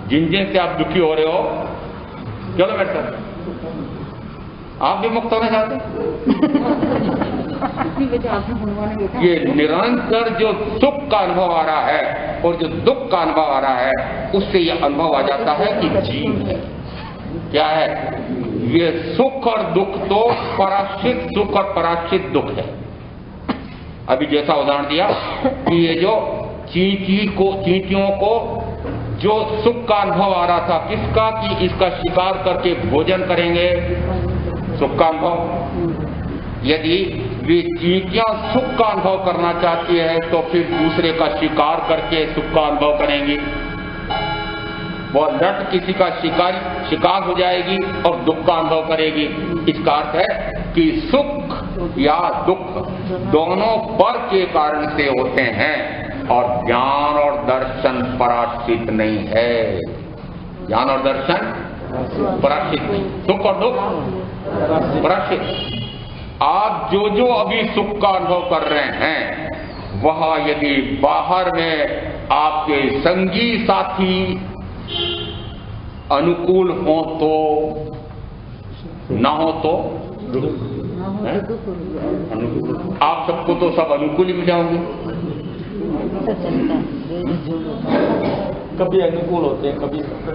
जिन से आप दुखी हो रहे हो, चलो मेरे साथ, आप भी मुक्त होना चाहते? ये निरंतर जो सुख का अनुभव आ रहा है और जो दुख का अनुभव आ रहा है, उससे ये अनुभव आ जाता है कि जीव है। क्या है ये? सुख और दुख तो पराश्रित सुख और पराश्रित दुख है। अभी जैसा उदाहरण दिया कि ये जो चींटियों को जो सुख का अनुभव आ रहा था, किसका? कि इसका शिकार करके भोजन करेंगे, सुख का अनुभव। यदि वे चींटियां सुख का अनुभव करना चाहती है तो फिर दूसरे का शिकार करके सुख का अनुभव करेंगी। वो लट किसी का शिकार हो जाएगी और दुख का अनुभव करेगी। इसका अर्थ है कि सुख या दुख दोनों पर के कारण से होते हैं और ज्ञान और दर्शन पराश्रित नहीं है। ज्ञान और दर्शन पराश्रित नहीं, सुख और दुख पराश्रित। आप जो जो अभी सुख का अनुभव कर रहे हैं वह यदि बाहर में आपके संगी साथी अनुकूल हो तो, ना हो तो आप सबको तो सब अनुकूल ही मिल कभी अनुकूल होते हैं,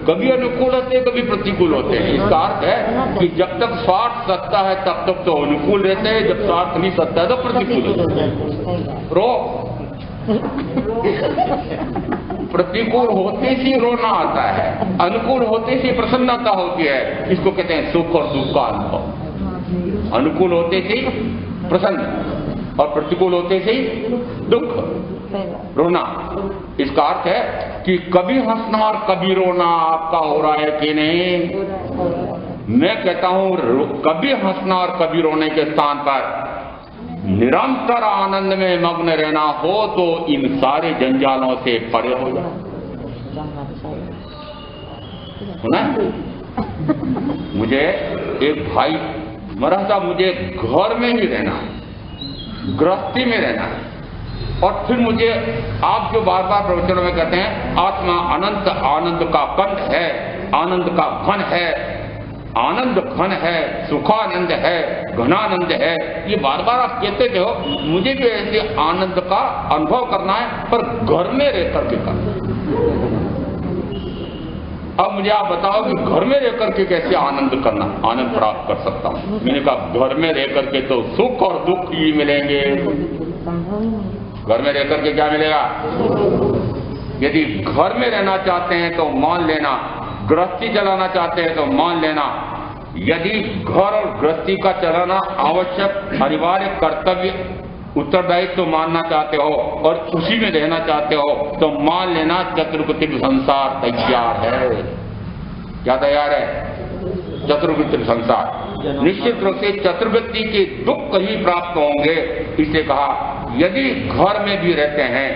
कभी अनुकूल होते हैं, कभी प्रतिकूल होते हैं। इसका अर्थ है कि जब तक स्वार्थ सत्ता है तब तक तो अनुकूल रहते हैं, जब स्वार्थ नहीं सत्ता है तो प्रतिकूल होते हैं। रो प्रतिकूल होते ही रोना आता है, अनुकूल होते ही प्रसन्नता होती है। इसको कहते हैं सुख और दुख का अनुभव। अनुकूल होते ही प्रसन्न और प्रतिकूल से ही दुख, रोना। इसका अर्थ है कि कभी हंसना और कभी रोना आपका हो रहा है कि नहीं। मैं कहता हूं कभी हंसना और कभी रोने के स्थान पर निरंतर आनंद में मग्न रहना हो तो इन सारे जंजालों से परे हो जाए। सुना? मुझे एक भाई मरा था, मुझे घर में ही रहना है, गृहस्थी में रहना है। और फिर मुझे आप जो बार बार प्रवचनों में कहते हैं आत्मा अनंत आनंद का कंठ है, आनंद का घन है, आनंद घन है, सुखानंद है, घनानंद है, ये बार बार आप कहते थे हो। मुझे भी ऐसे आनंद का अनुभव करना है, पर घर में रह करके करना। अब मुझे आप बताओ कि घर में रह करके कैसे आनंद करना, आनंद प्राप्त कर सकता हूँ। मैंने कहा घर में रह करके तो सुख और दुख ही मिलेंगे। घर में रह करके क्या मिलेगा? यदि घर में रहना चाहते हैं तो मान लेना, गृहस्थी चलाना चाहते हैं तो मान लेना, यदि घर और गृहस्थी का चलाना आवश्यक अनिवार्य कर्तव्य उत्तरदायित्व तो मानना चाहते हो और उसी में रहना चाहते हो तो मान लेना चतुर्वृत्ति संसार तैयार है। क्या तैयार है? चतुर्वृत्ति संसार। निश्चित रूप से चतुर्वृत्ति के दुख ही प्राप्त होंगे। इसे कहा यदि घर में भी रहते हैं,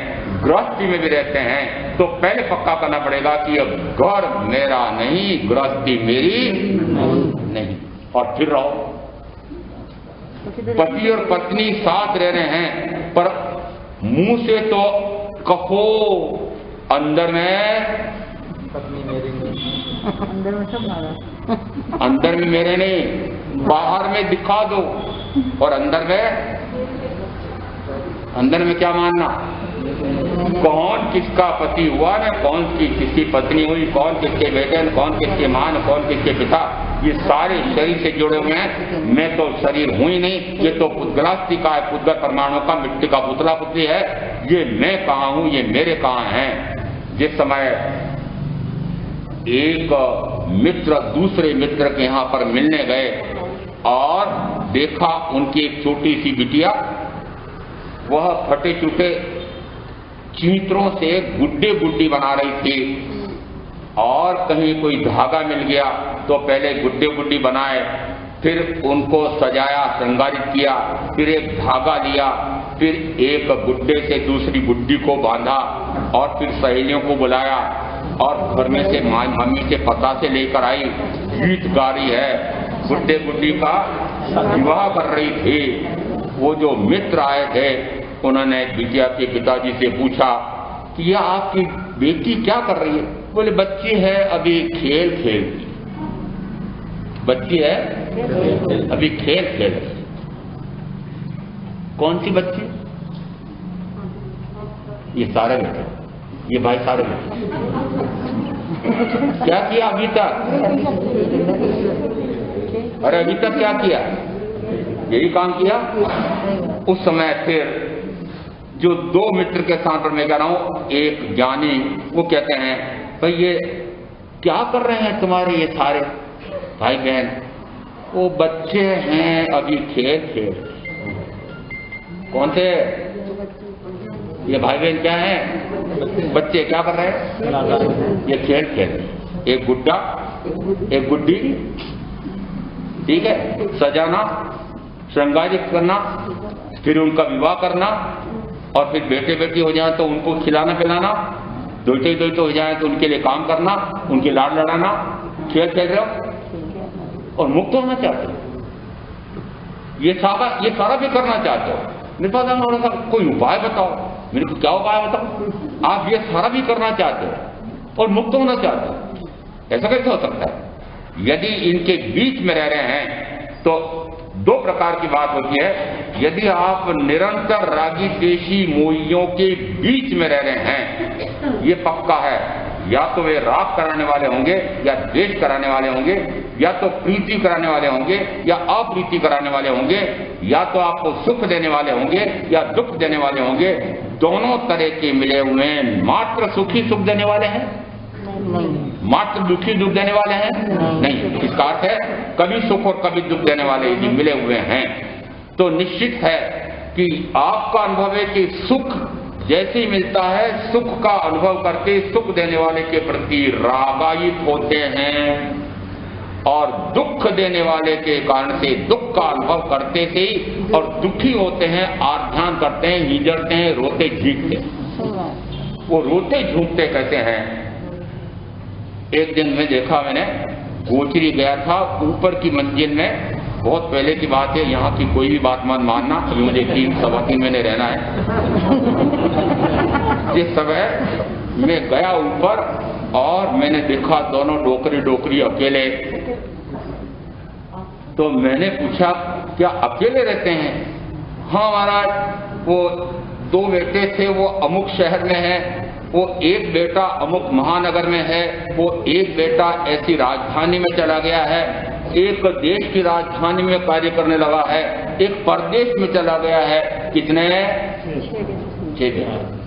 गृहस्थी में भी रहते हैं तो पहले पक्का करना पड़ेगा कि अब घर मेरा नहीं, गृहस्थी मेरी नहीं। और फिर रहो। पति और पत्नी साथ रह रहे हैं पर मुंह से तो कहो अंदर में पत्नी मेरी नहीं, अंदर में सब मारा, अंदर में मेरे नहीं, बाहर में दिखा दो और अंदर में क्या मानना? कौन किसका पति हुआ ना, कौन किसकी पत्नी हुई, कौन किसके बेटे, कौन किसके मां, कौन किसके पिता, ये सारे शरीर से जुड़े हुए हैं। मैं तो शरीर हूं ही नहीं, ये तो पुद्गलास्ती का है, पुद्गल परमाणु का मिट्टी का पुतला पुतली है। ये मैं कहाँ हूं, ये मेरे कहाँ हैं। जिस समय एक मित्र दूसरे मित्र के यहाँ पर मिलने गए और देखा उनकी एक छोटी सी बिटिया, वह फटे चुटे चींतरों से गुड्डे गुड्डी बना रही थी और कहीं कोई धागा मिल गया तो पहले गुड्डे गुड्डी बनाए, फिर उनको सजाया, श्रृंगारित किया, फिर एक धागा लिया, फिर एक गुड्डे से दूसरी गुड्डी को बांधा और फिर सहेलियों को बुलाया और घर में से मम्मी से पता से लेकर आई, गीत गा रही है, गुड्डे गुड्डी का विवाह कर रही थी। वो जो मित्र आए थे उन्होंने बिटिया के पिताजी से पूछा कि यह आपकी बेटी क्या कर रही है? बोले बच्ची है अभी खेल खेलती, बच्ची है अभी खेल खेलती। कौन सी बच्ची? ये सारे बेटे, ये भाई सारे बेटे। क्या किया अभी तक? अरे अभी तक क्या किया? यही काम किया। उस समय फिर जो दो मित्र के स्थान पर मैं कह रहा हूं, एक ज्ञानी, वो कहते हैं भाई ये क्या कर रहे हैं तुम्हारे ये सारे भाई बहन? वो बच्चे हैं अभी खेल खेल। कौन से? ये भाई बहन क्या हैं? बच्चे क्या कर रहे हैं? ये खेल खेल रहे हैं। एक गुड्डा, एक गुड्डी, ठीक है, सजाना, श्रृंगारित करना, फिर उनका विवाह करना, और फिर बेटे बेटी हो जाए तो उनको खिलाना पिलाना, दोते दोते हो जाए तो उनके लिए काम करना, उनके लाड लड़ाना, खेल खेल रहे हो और मुक्त होना चाहते हो। ये सारा भी करना चाहते हो। मेरे पास थोड़ा सा कोई उपाय बताओ, मेरे को क्या उपाय बताओ? आप ये सारा भी करना चाहते हो और मुक्त होना चाहते हो, ऐसा कैसे हो सकता है? यदि इनके बीच में रह रहे हैं तो दो प्रकार की बात होती है। यदि आप निरंतर रागी द्वेषी मोहियों के बीच में रह रहे हैं, ये पक्का है, या तो वे राग कराने वाले होंगे या द्वेष कराने वाले होंगे, या तो प्रीति कराने वाले होंगे या अप्रीति कराने वाले होंगे, या तो आपको सुख देने वाले होंगे या दुख देने वाले होंगे। दोनों तरह के मिले हुए मात्र सुखी सुख देने वाले हैं? मात्र दुखी दुख देने वाले हैं? नहीं। इसका अर्थ है कभी सुख और कभी दुख देने वाले यदि मिले हुए हैं तो निश्चित है कि आपका अनुभव है कि सुख जैसे ही मिलता है, सुख का अनुभव करके सुख देने वाले के प्रति रागायित होते हैं, और दुख देने वाले के कारण से दुख का अनुभव करते थे और दुखी होते हैं, आध्यान करते हैं, हिजड़ते हैं, रोते झींकते हैं। वो रोते झूमते कहते हैं। एक दिन में देखा मैंने, गोचरी गया था, ऊपर की मंजिल में, बहुत पहले की बात है, यहाँ की कोई भी बात मत मानना, अभी मुझे 3-3.25 महीने रहना है। जिस समय मैं गया ऊपर और मैंने देखा दोनों डोकरी अकेले, तो मैंने पूछा क्या अकेले रहते हैं? हाँ महाराज, वो 2 बेटे थे, वो अमुक शहर में है, वो एक बेटा अमुक महानगर में है, वो एक बेटा ऐसी राजधानी में चला गया है, एक देश की राजधानी में कार्य करने लगा है, एक परदेश में चला गया है। कितने? 6 बेटे।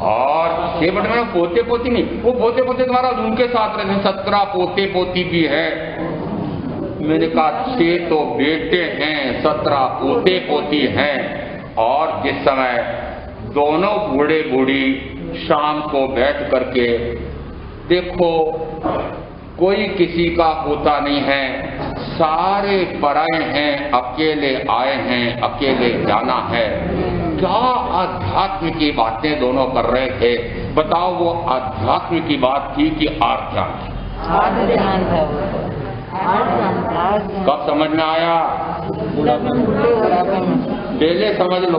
और 6 बेटे में पोते पोती नहीं, वो पोते पोते तुम्हारा उनके साथ रहते हैं, 17 पोते पोती भी है। मैंने कहा 6 तो बेटे हैं, 17 पोते पोती हैं। और जिस समय दोनों बूढ़े बूढ़ी शाम को बैठ करके, देखो कोई किसी का होता नहीं है, सारे पराए हैं, अकेले आए हैं, अकेले जाना है। क्या आध्यात्म की बातें दोनों कर रहे थे? बताओ, वो आध्यात्म की बात थी कि आध्यात्म? कब समझ में आया? पहले समझ लो।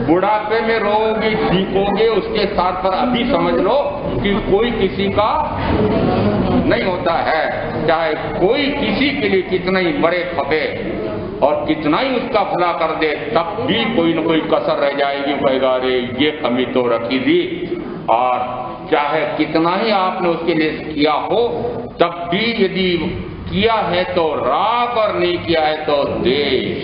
बुढ़ापे में रोओगे, सीखोगे, उसके साथ पर अभी समझ लो कि कोई किसी का नहीं होता है। चाहे कोई किसी के लिए कितना ही मरे खपे और कितना ही उसका भला कर दे, तब भी कोई न कोई कसर रह जाएगी, कहेगा अरे ये कमी तो रखी थी। और चाहे कितना ही आपने उसके लिए किया हो, तब भी यदि किया है तो राग और नहीं किया है तो द्वेष,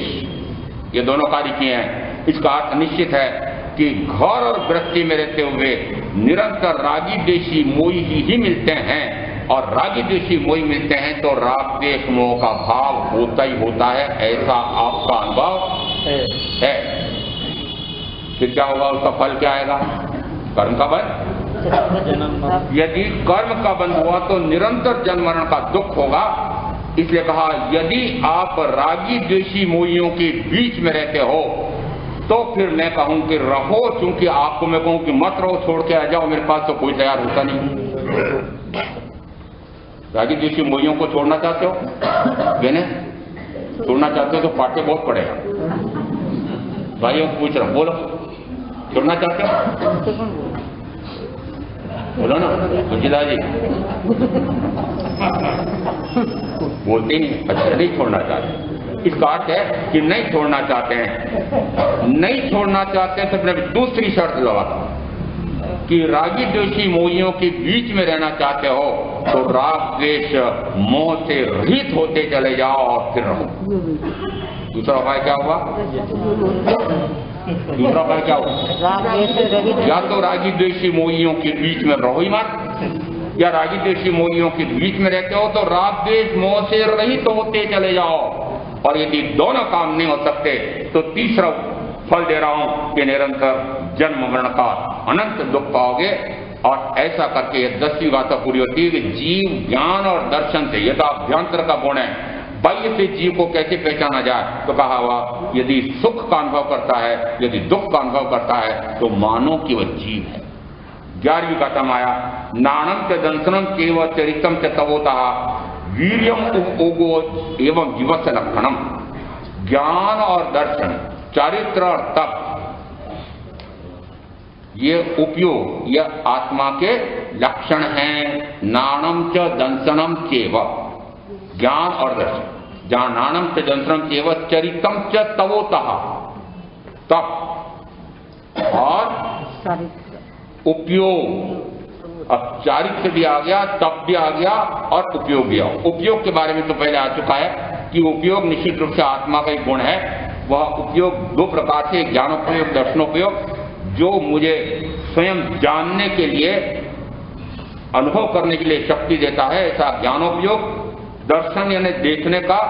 ये दोनों कार्य किए हैं। इसका अर्थ निश्चित है कि घर और गृहस्थी में रहते हुए निरंतर रागी द्वेषी मोही ही मिलते हैं, और रागी द्वेषी मोही मिलते हैं तो राग द्वेष मोह का भाव होता ही होता है। ऐसा आपका अनुभव है। फिर क्या होगा? उसका फल क्या आएगा? कर्म का बंध। यदि कर्म का बंध हुआ तो निरंतर जन्म मरण का दुख होगा। इसलिए कहा यदि आप रागी द्वेषी मोहियों के बीच में रहते हो तो फिर मैं कहूं कि रहो, क्योंकि आपको मैं कहूं कि मत रहो, छोड़ के आ जाओ, मेरे पास तो कोई तैयार होता नहीं। रागी द्वेषी मोहियों को छोड़ना चाहते हो? बहने छोड़ना चाहते हो तो पाटे बहुत पड़ेगा। भाइयों को पूछ रहा हूं, बोलो, छोड़ना चाहते हो? बोलो ना सुशीला जी। बोलते नहीं, अच्छा नहीं छोड़ना चाहते। इसका अर्थ है कि नहीं छोड़ना चाहते हैं। नहीं छोड़ना चाहते हैं तो फिर दूसरी शर्त लगा कि रागी द्वेषी मोहियों के बीच में रहना चाहते हो तो राग द्वेष मोह से रहित होते चले जाओ और फिर रहो। दूसरा उपाय क्या हुआ? दूसरा उपाय क्या हुआ? या तो रागी द्वेषी मोहियों के बीच में रहो ही मत, या रागी द्वेषी मोहियों के बीच में रहते हो तो राग द्वेष मोह से रहित होते चले जाओ। और यदि दोनों काम नहीं हो सकते तो तीसरा फल दे रहा हूं कि निरंतर जन्म मरण का अनंत दुख पाओगे। और ऐसा करके ये 10वीं गाथा पूरी होती है कि जीव ज्ञान और दर्शन से, यह तो अभ्यंतर का गुण है, बाह्य से जीव को कैसे पहचाना जाए, तो कहा हुआ यदि सुख का अनुभव करता है, यदि दुख का अनुभव करता है तो मानो कि वह जीव है। 11वीं गाथा में आया नाणम च दंसनम केव चरितम च तवोता वीर्यम ओगो एवं जीवस्य लक्षणम। ज्ञान और दर्शन, चारित्र और तप, ये उपयोग, यह आत्मा के लक्षण हैं। नाणम च दंसनम चेव, ज्ञान और दर्शन। जहां नाणम च दंसनम चेव चरितम च तवोतः, तप और उपयोग। अब चारित्र भी आ गया, तप भी आ गया और उपयोग भी आ गया। उपयोग के बारे में तो पहले आ चुका है कि उपयोग निश्चित रूप से आत्मा का एक गुण है। वह उपयोग दो प्रकार से, ज्ञानोपयोग, दर्शनोपयोग, जो मुझे स्वयं जानने के लिए, अनुभव करने के लिए शक्ति देता है, ऐसा ज्ञानोपयोग। दर्शन यानी देखने का,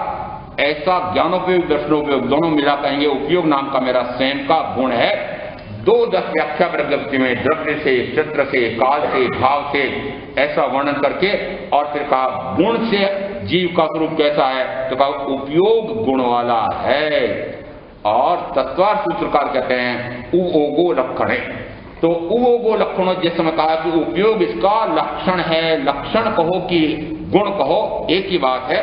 ऐसा ज्ञानोपयोग, दर्शनोपयोग दोनों मिला कहेंगे उपयोग नाम का मेरा स्वयं का गुण है। 2-10 व्याख्या प्रज्ञप्ति में द्रव्य से, चित्र से, काल से, भाव से ऐसा वर्णन करके और फिर कहा गुण से जीव का स्वरूप कैसा है, तो कहा उपयोग गुण वाला है। और तत्वार्थ सूत्रकार कहते हैं उओगो लक्षण है। तो उओगो लक्षण, जिस समय कहा कि उपयोग इसका लक्षण है, लक्षण कहो कि गुण कहो एक ही बात है।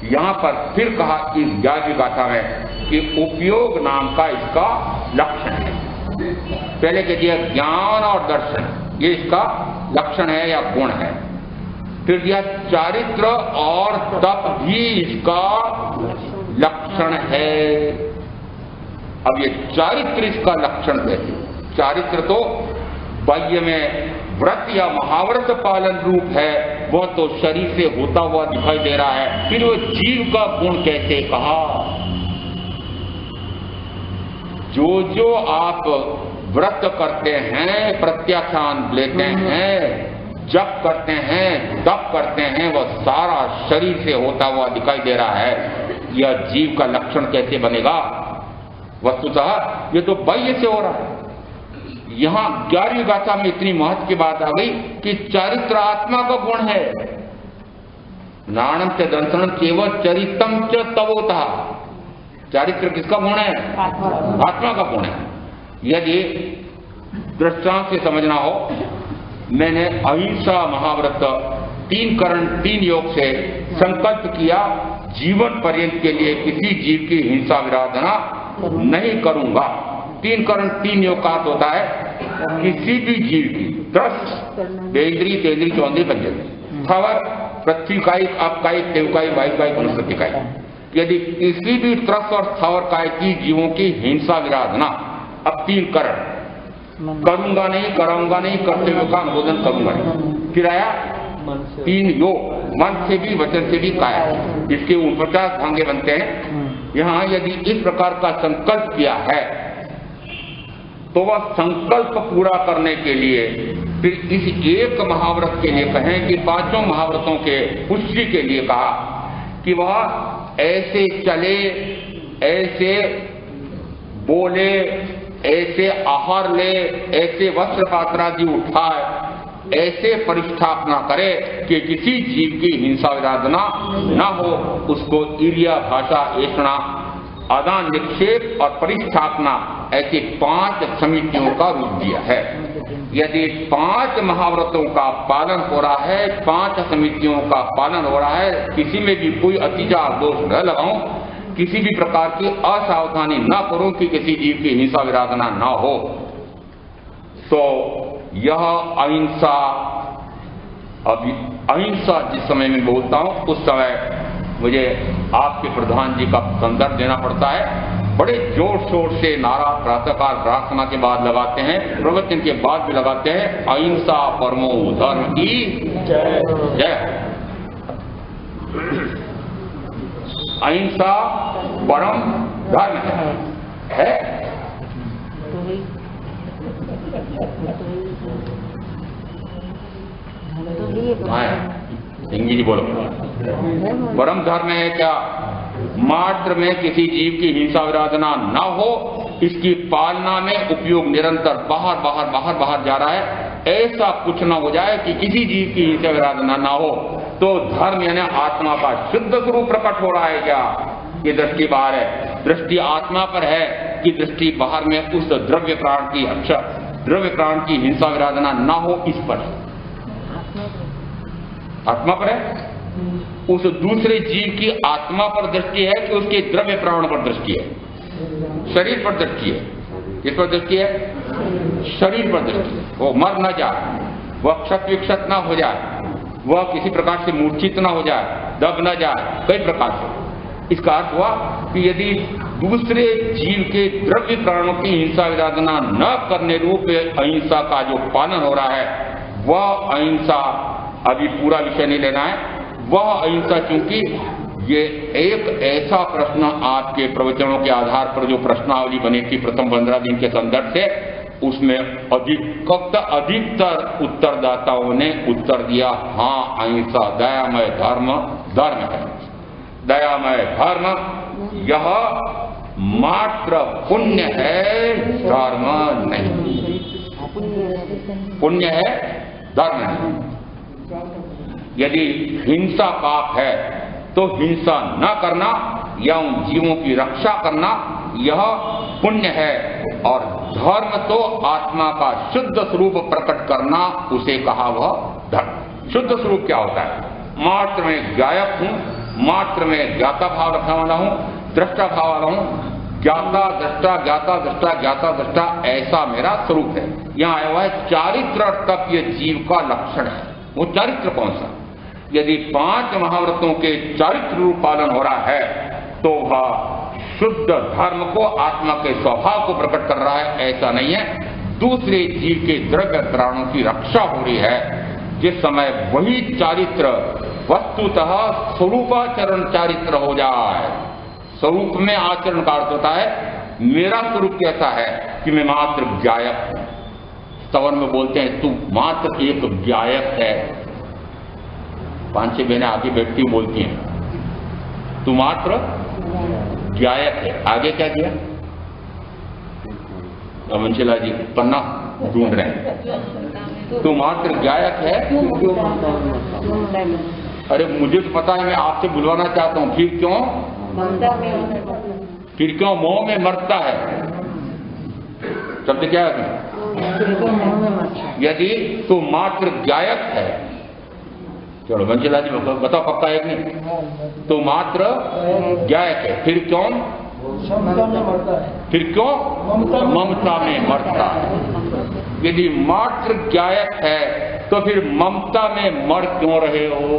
यहां पर फिर कहा इस 11वीं गाथा में कि उपयोग नाम का इसका लक्षण है। पहले कह दिया ज्ञान और दर्शन, ये इसका लक्षण है या गुण है। फिर दिया चारित्र और तप भी इसका लक्षण है। अब ये चारित्र इसका लक्षण है। चारित्र तो बाह्य में व्रत या महाव्रत पालन रूप है, वह तो शरीर से होता हुआ दिखाई दे रहा है। फिर वो जीव का गुण कैसे कहा? जो जो आप व्रत करते हैं, प्रत्याख्यान लेते हैं, जप करते हैं, तप करते हैं, वह सारा शरीर से होता हुआ दिखाई दे रहा है। यह जीव का लक्षण कैसे बनेगा? वस्तुतः ये तो बाह्य से हो रहा है। यहां 11वीं गाथा में इतनी महत्व की बात आ गई कि चारित्र आत्मा का गुण है। नाणम च दंसनम केवल चरितम च तवोतः, चारित्र किसका गुण है? आत्मा का गुण है। यदि दृष्टांत से समझना हो, मैंने अहिंसा महाव्रत 3 करण 3 योग से संकल्प किया जीवन पर्यंत के लिए किसी जीव की हिंसा विराधना नहीं करूंगा। 3 करण 3 योग का अर्थ होता है किसी भी जीव की, 10 बेंद्री, तेंद्री, चौंद्री, पंचेंद्री, स्थावर, पृथ्वी कायिक, अपकायिक, देवकायिक, वायुकायिक, वनस्पति कायिक, यदि किसी भी त्रस्त और स्थावर काय की जीवों की हिंसा विराधना, अब 3 करण करूंगा नहीं, कराऊंगा नहीं, करते हुए का अनुमोदन करूंगा नहीं। फिर आया 3 योग, मन से भी, वचन से भी, काया, जिसके 49 भांगे बनते हैं। यहाँ यदि इस प्रकार का संकल्प किया है तो वह संकल्प पूरा करने के लिए फिर इस एक महाव्रत के लिए कहें कि 5 महाव्रतों के पुष्टि के लिए कहा कि वह ऐसे चले, ऐसे बोले, ऐसे आहार ले, ऐसे वस्त्र पात्रादि उठाए, ऐसे परिस्थापना करे कि किसी जीव की हिंसा विराधना न हो। उसको ईर्या, भाषा, ऐषणा, आदान निक्षेप और परिस्थापना, ऐसी 5 समितियों का रूप दिया है। यदि 5 महाव्रतों का पालन हो रहा है, 5 समितियों का पालन हो रहा है, किसी में भी कोई अतिचार दोष न लगाऊं, किसी भी प्रकार की असावधानी न करूं कि किसी जीव की हिंसा विराधना न हो, तो यह अहिंसा, अभी अहिंसा जिस समय में बोलता हूं उस समय मुझे आपके प्रधान जी का संदर्भ देना पड़ता है। बड़े जोर शोर से नारा प्रातःकाल प्रार्थना के बाद लगाते हैं, प्रवचन के बाद भी लगाते हैं, अहिंसा परमो धर्म की जय जय। अहिंसा परम धर्म है। हिंदी जी बोलो, परम धर्म है क्या? मात्र में किसी जीव की हिंसा विराधना न हो, इसकी पालना में उपयोग निरंतर बाहर बाहर बाहर बाहर जा रहा है, ऐसा कुछ न हो जाए कि किसी जीव की हिंसा विराधना न हो, तो धर्म यानी आत्मा का शुद्ध स्वरूप प्रकट हो रहा है क्या? ये दृष्टि बाहर है। दृष्टि आत्मा पर है कि दृष्टि बाहर में उस द्रव्य प्राण की द्रव्य प्राण की हिंसा विराधना न हो, इस पर आत्मा पर है। उस दूसरे जीव की आत्मा पर दृष्टि है कि उसके द्रव्य प्राण पर दृष्टि है, शरीर पर दृष्टि है। किस पर दृष्टि है? शरीर पर दृष्टि है। वो मर न जाए, वह क्षत विक्षत न हो जाए, वह किसी प्रकार से मूर्छित न हो जाए, दब न जाए, कई प्रकार से। इसका अर्थ हुआ कि यदि दूसरे जीव के द्रव्य प्राणों की हिंसा विराधना न करने रूप अहिंसा का जो पालन हो रहा है, वह अहिंसा, अभी पूरा विषय नहीं लेना है, वह अहिंसा, चूंकि ये एक ऐसा प्रश्न आपके प्रवचनों के आधार पर जो प्रश्नावली बनी थी प्रथम 15 दिन के संदर्भ से, उसमें अधिकतर उत्तरदाताओं ने उत्तर दिया हाँ, अहिंसा दयामय धर्म है। दयामय धर्म यह मात्र पुण्य है, धर्म नहीं। पुण्य है, धर्म नहीं। यदि हिंसा पाप है तो हिंसा न करना या उन जीवों की रक्षा करना यह पुण्य है, और धर्म तो आत्मा का शुद्ध स्वरूप प्रकट करना, उसे कहा वह धर्म। शुद्ध स्वरूप क्या होता है? मात्र में गायक हूं, मात्र में ज्ञाता भाव रखने वाला हूं, दृष्टा भाव वाला हूं, ज्ञाता दृष्टा ज्ञाता दृष्टा ज्ञाता दृष्टा, ऐसा मेरा स्वरूप है। यहाँ आया हुआ है चारित्र तक ये जीव का लक्षण है। वो चारित्र कौन सा? यदि 5 महाव्रतों के चारित्र रूप पालन हो रहा है तो वह शुद्ध धर्म को, आत्मा के स्वभाव को प्रकट कर रहा है, ऐसा नहीं है। दूसरे जीव के द्रव्य प्राणों की रक्षा हो रही है। जिस समय वही चारित्र वस्तुतः स्वरूपाचरण चारित्र हो जाए, स्वरूप में आचरण का अर्थ होता है मेरा स्वरूप कैसा है कि मैं मात्र गायक हूं। स्तवन में बोलते हैं तू मात्र एक गायक है। 5-6 बहनें आगे बैठती बोलती हैं तू मात्र गायक है। आगे क्या किया? वंशिला जी पन्ना ढूंढ रहे हैं। तू मात्र गायक है। अरे मुझे तो पता है, मैं आपसे बुलवाना चाहता हूं, फिर क्यों? फिर क्यों मोह में मरता है? शब्द क्या है? यदि तू मात्र गायक है, चलो वंशिला जी बताओ पक्का है कि नहीं? तो मात्र गायक है, फिर क्यों? फिर क्यों? ममता में मरता है। यदि मात्र गायक है तो फिर ममता में मर क्यों रहे हो?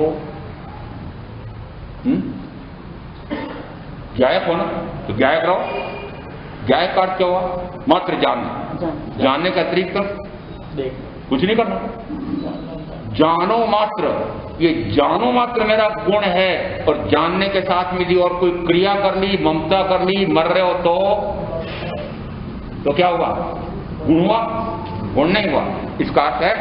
गायक हो ना, तो गायक रहो। गायक का अर्थ क्या हुआ? मात्र जानने का अतिरिक्त कुछ नहीं करना। जानो मात्र, ये जानो मात्र मेरा गुण है, और जानने के साथ में यदि और कोई क्रिया कर ली, ममता कर ली, मर रहे हो तो क्या हुआ? गुण हुआ? गुण नहीं हुआ। इसका अर्थ है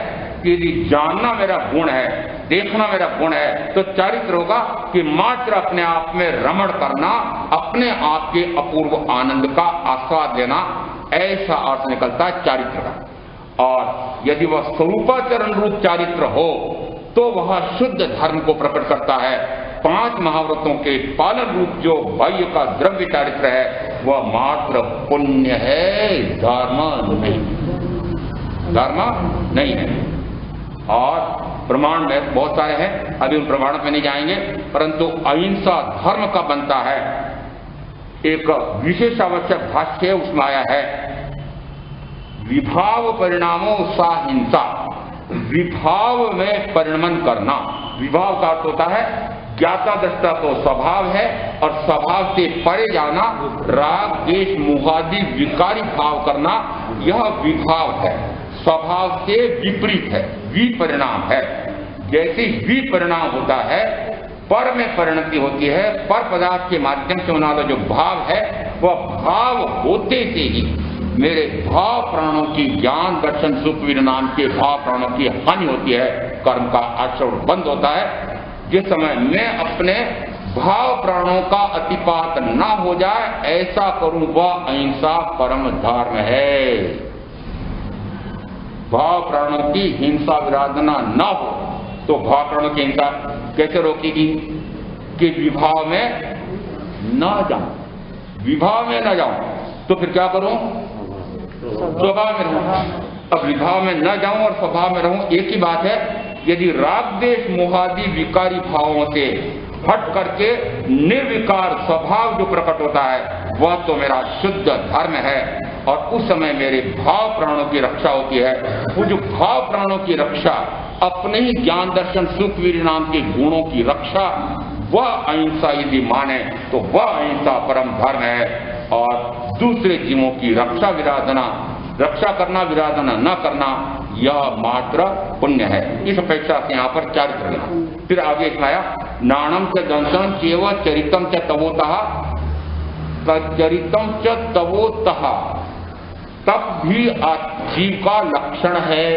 कि यदि जानना मेरा गुण है, देखना मेरा गुण है, तो चारित्र होगा कि मात्र अपने आप में रमण करना, अपने आप के अपूर्व आनंद का आस्वाद लेना, ऐसा अर्थ निकलता है चारित्र का। और यदि वह स्वरूपाचरण रूप चारित्र हो तो वह शुद्ध धर्म को प्रकट करता है। 5 महाव्रतों के पालन रूप जो बाह्य का द्रव्य चारित्र है वह मात्र पुण्य है, धर्म नहीं, धर्म नहीं है। और प्रमाण में बहुत सारे हैं, अभी उन प्रमाणों में नहीं जाएंगे, परंतु अहिंसा धर्म का बनता है। एक विशेष आवश्यक भाष्य उसमें आया है, विभाव परिणामों सा हिंसा। विभाव में परिणमन करना, विभाव का अर्थ होता है ज्ञाता दृष्टा तो स्वभाव है, और स्वभाव से परे जाना, राग द्वेष मोहादि विकारी भाव करना, यह विभाव है। स्वभाव से विपरीत है, विपरिणाम है। जैसे विपरिणाम होता है, पर में परिणति होती है, पर पदार्थ के माध्यम से होने वाला जो भाव है वह भाव होते से ही मेरे भाव प्राणों की, ज्ञान दर्शन सुख वीर नाम के भाव प्राणों की हानि होती है, कर्म का आचरण बंद होता है। जिस समय मैं अपने भाव प्राणों का अतिपात न हो जाए, ऐसा करूं वह अहिंसा परम धर्म है। भाव प्राणों की हिंसा विराधना न हो तो भाव प्राणों की हिंसा कैसे रोकेगी? कि विभाव में न जाऊं, विभाव में न जाऊं तो फिर क्या करूं? स्वभाव में रहूं। अब विभाव में न जाऊं और स्वभाव में रहूं एक ही बात है। यदि राग द्वेष मोहादि विकारी भावों से हट करके निर्विकार स्वभाव जो प्रकट होता है वह तो मेरा शुद्ध धर्म है, और उस समय मेरे भाव प्राणों की रक्षा होती है। वो जो भाव प्राणों की रक्षा, अपने ही ज्ञान दर्शन सुख वीर नाम के गुणों की रक्षा, वह अहिंसा यदि माने तो वह अहिंसा परम धर्म है। और दूसरे जीवों की रक्षा विराधना, रक्षा करना विराधना न करना, यह मात्र पुण्य है। इस अपेक्षा से यहाँ पर चारित्र लेना। फिर आगे सुनाया, नाणम च दंशन केव चरितम च तवोतः, चरितम च तवोतः, तप भी जीव का लक्षण है।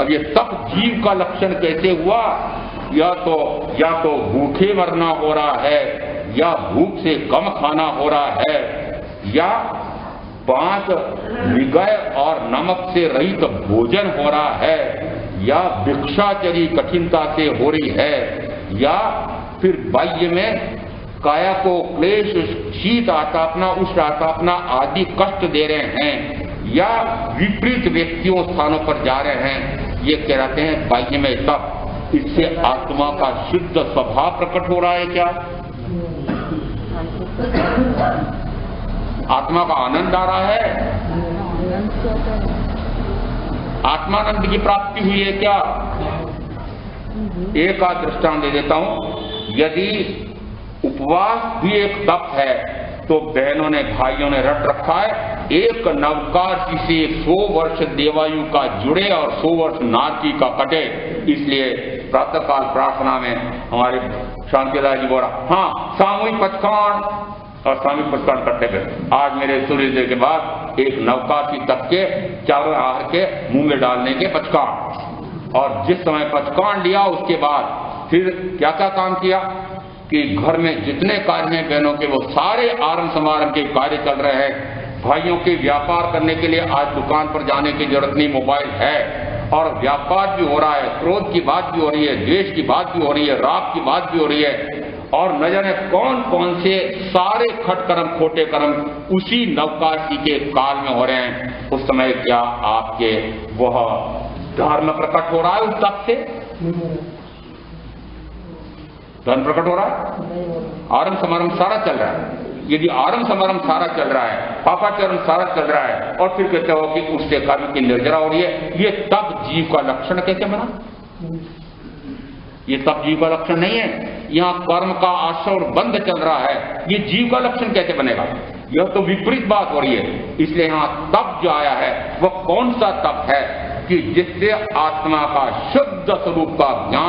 अब ये तप जीव का लक्षण कैसे हुआ? या तो भूखे मरना हो रहा है, या भूख से कम खाना हो रहा है, या 5 निगय और नमक से रहित भोजन हो रहा है, या भिक्षाचरी कठिनता से हो रही है, या फिर बाह्य में काया को क्लेश, शीत आतापना, उष्ण आतापना आदि कष्ट दे रहे हैं, या विपरीत व्यक्तियों स्थानों पर जा रहे हैं, ये कहलाते हैं बाह्य में तप। इससे आत्मा का शुद्ध स्वभाव प्रकट हो रहा है क्या? आत्मा का आनंद आ रहा है? आत्मानंद की प्राप्ति हुई है क्या? एक आध दृष्टांत दे देता हूं। यदि उपवास भी एक तप है तो बहनों ने भाइयों ने रट रखा है, एक नवकार जिसे 100 वर्ष देवायु का जुड़े और 100 वर्ष नारकी का कटे। इसलिए प्रातःकाल प्रार्थना में हमारे शांतिलाल जी बोला, हाँ सामूहिक पचकान, और सामूहिक पचकान करते गए। आज मेरे सूर्योदय के बाद एक नवकार की तप के चारों आहार के मुंह में डालने के पचकान, और जिस समय पचकान लिया उसके बाद फिर क्या क्या काम किया कि घर में जितने कार्य हैं बहनों के, वो सारे आरंभ समारंभ के कार्य चल रहे हैं। भाइयों के व्यापार करने के लिए आज दुकान पर जाने की जरूरत नहीं, मोबाइल है, और व्यापार भी हो रहा है, क्रोध की बात भी हो रही है, द्वेष की बात भी हो रही है, राग की बात भी हो रही है, और न जाने कौन कौन से सारे खट कर्म खोटे कर्म उसी नवकाशी के काल में हो रहे हैं। उस समय क्या आपके वह धर्म प्रकट हो रहा है? उस तप से धर्म प्रकट हो रहा है? आरंभ समारंभ सारा चल रहा है। यदि आरंभ समारंभ सारा चल रहा है, पापाचरण सारा चल रहा है, और फिर कहते हो कि उससे कर्म की निर्जरा हो रही है, ये तप जीव का लक्षण कैसे बना? ये तप जीव का लक्षण नहीं है। यहाँ कर्म का आश्रय और बंध चल रहा है, ये जीव का लक्षण कैसे बनेगा? यह तो विपरीत बात हो रही है। इसलिए यहाँ तप जो आया है वह कौन सा तप है कि जिससे आत्मा का शुद्ध स्वरूप का ज्ञान